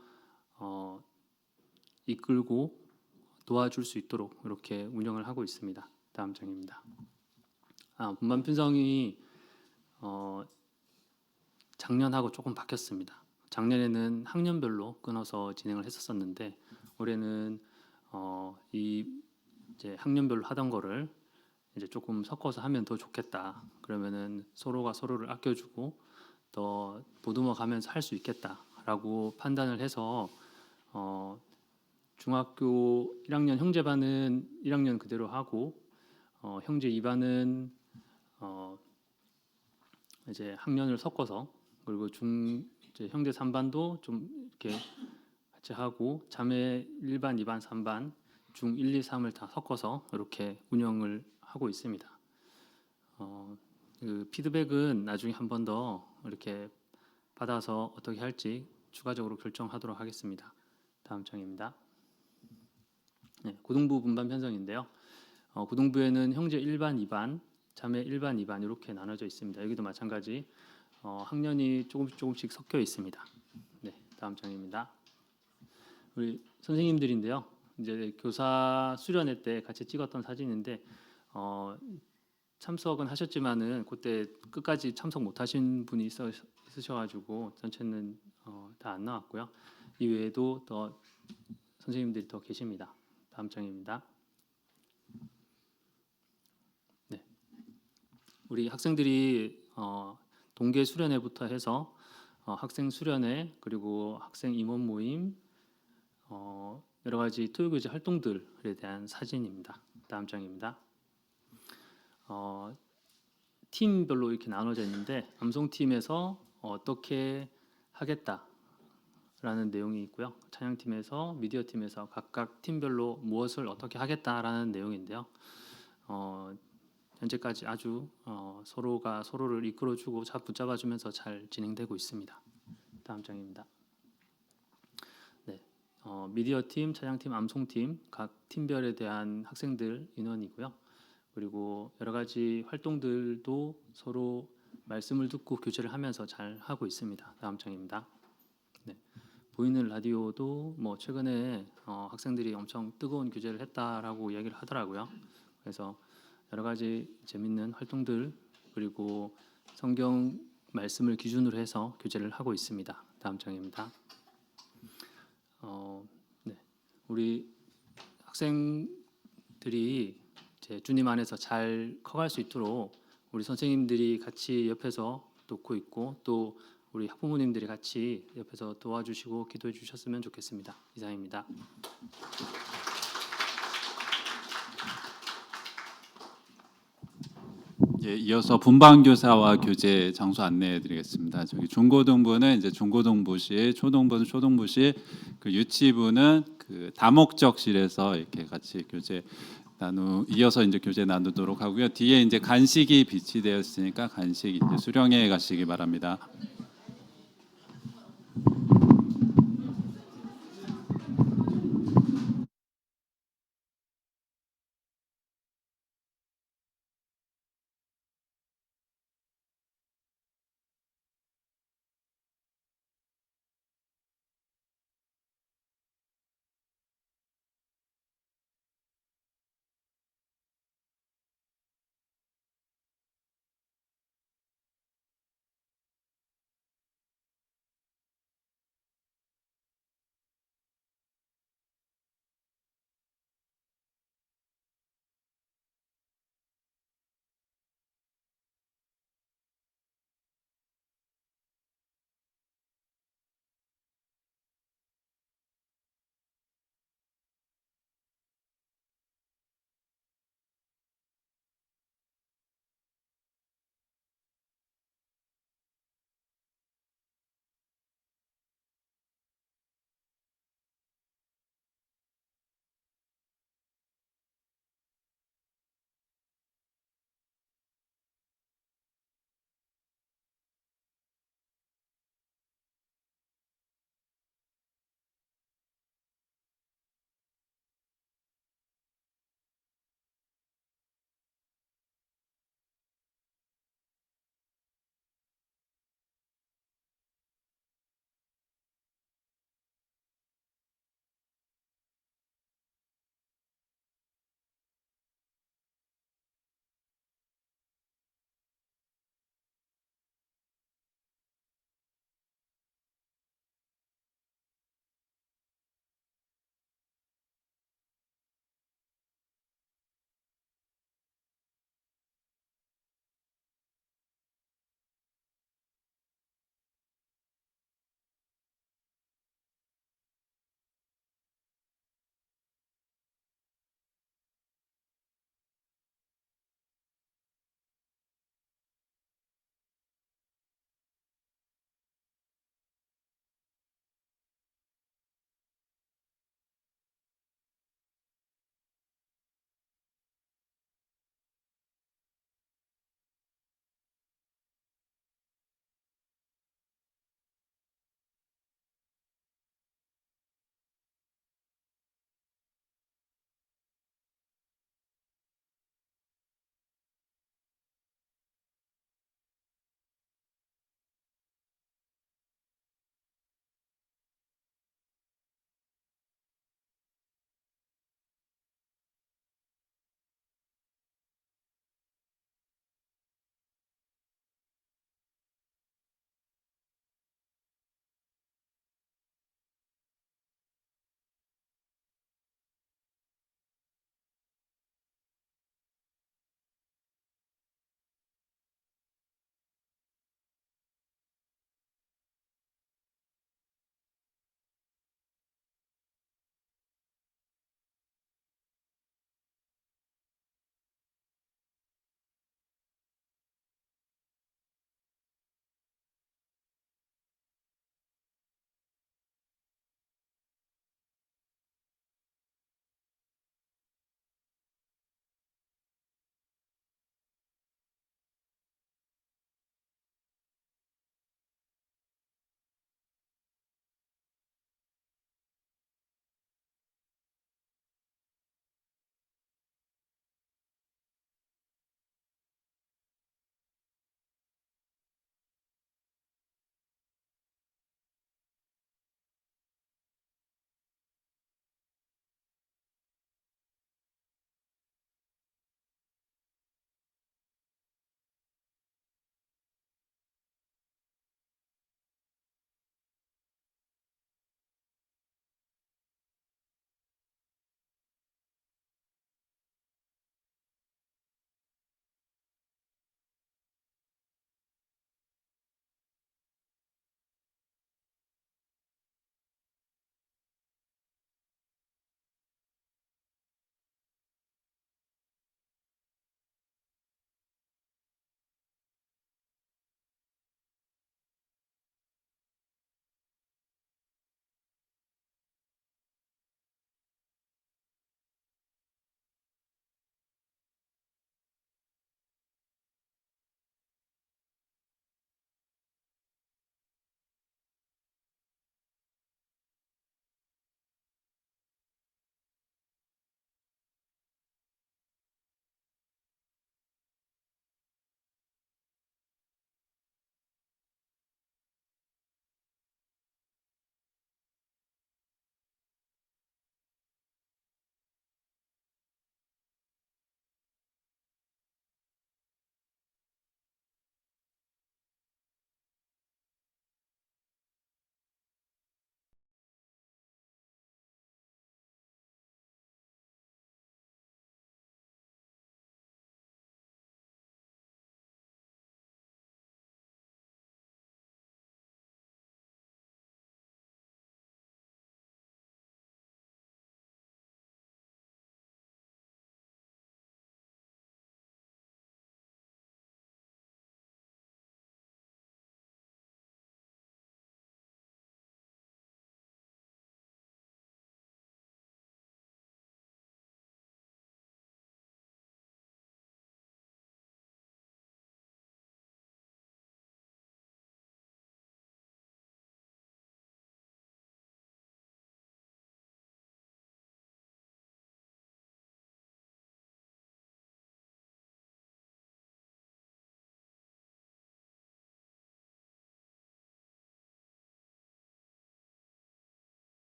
이끌고 도와줄 수 있도록 이렇게 운영을 하고 있습니다. 다음 장입니다. 분반 편성이 작년하고 조금 바뀌었습니다. 작년에는 학년별로 끊어서 진행을 했었는데 올해는 이제 학년별로 하던 거를 이제 조금 섞어서 하면 더 좋겠다. 그러면은 서로가 서로를 아껴주고 더 보듬어 가면서 할 수 있겠다라고 판단을 해서 중학교 1학년 형제반은 1학년 그대로 하고 형제 2반은 이제 학년을 섞어서 그리고 이제 형제 3반도 좀 이렇게 같이 하고 자매 1반, 2반, 3반, 중 1, 2, 3을 다 섞어서 이렇게 운영을 하고 있습니다. 그 피드백은 나중에 한 번 더 이렇게 받아서 어떻게 할지 추가적으로 결정하도록 하겠습니다. 다음 장입니다. 네, 고등부 분반 편성인데요. 고등부에는 형제 1반, 2반, 자매 1반, 2반 이렇게 나눠져 있습니다. 여기도 마찬가지 학년이 조금씩 섞여 있습니다. 네, 다음 장입니다. 우리 선생님들인데요. 이제 교사 수련회 때 같이 찍었던 사진인데 참석은 하셨지만은 그때 끝까지 참석 못하신 분이 있으셔가지고 전체는 다 안 나왔고요. 이 외에도 더 선생님들이 더 계십니다. 다음 장입니다. 네, 우리 학생들이 동계 수련회부터 해서 학생 수련회 그리고 학생 임원 모임 여러 가지 토요교재 활동들에 대한 사진입니다. 다음 장입니다. 팀별로 이렇게 나눠져 있는데 암송팀에서 어떻게 하겠다라는 내용이 있고요. 찬양팀에서 미디어팀에서 각각 팀별로 무엇을 어떻게 하겠다라는 내용인데요. 현재까지 아주 서로가 서로를 이끌어주고 붙잡아주면서 잘 진행되고 있습니다. 다음 장입니다. 네, 미디어팀, 차장팀, 암송팀 각 팀별에 대한 학생들 인원이고요. 그리고 여러 가지 활동들도 서로 말씀을 듣고 교제를 하면서 잘 하고 있습니다. 다음 장입니다. 네, 보이는 라디오도 뭐 최근에 학생들이 엄청 뜨거운 교제를 했다라고 이야기를 하더라고요. 그래서 여러 가지 재밌는 활동들 그리고 성경 말씀을 기준으로 해서 교제를 하고 있습니다. 다음 장입니다. 네, 우리 학생들이 이제 주님 안에서 잘 커갈 수 있도록 우리 선생님들이 같이 옆에서 돕고 있고 또 우리 학부모님들이 같이 옆에서 도와주시고 기도해 주셨으면 좋겠습니다. 이상입니다. 예, 이어서 분반교사와 교제 장소 안내해드리겠습니다. 저기 중고등부는 이제 중고등부실, 초등부는 초등부실, 그 유치부는 그 다목적실에서 이렇게 같이 이어서 이제 교제 나누도록 하고요. 뒤에 이제 간식이 비치되어 있으니까 간식 이제 수령해 가시기 바랍니다.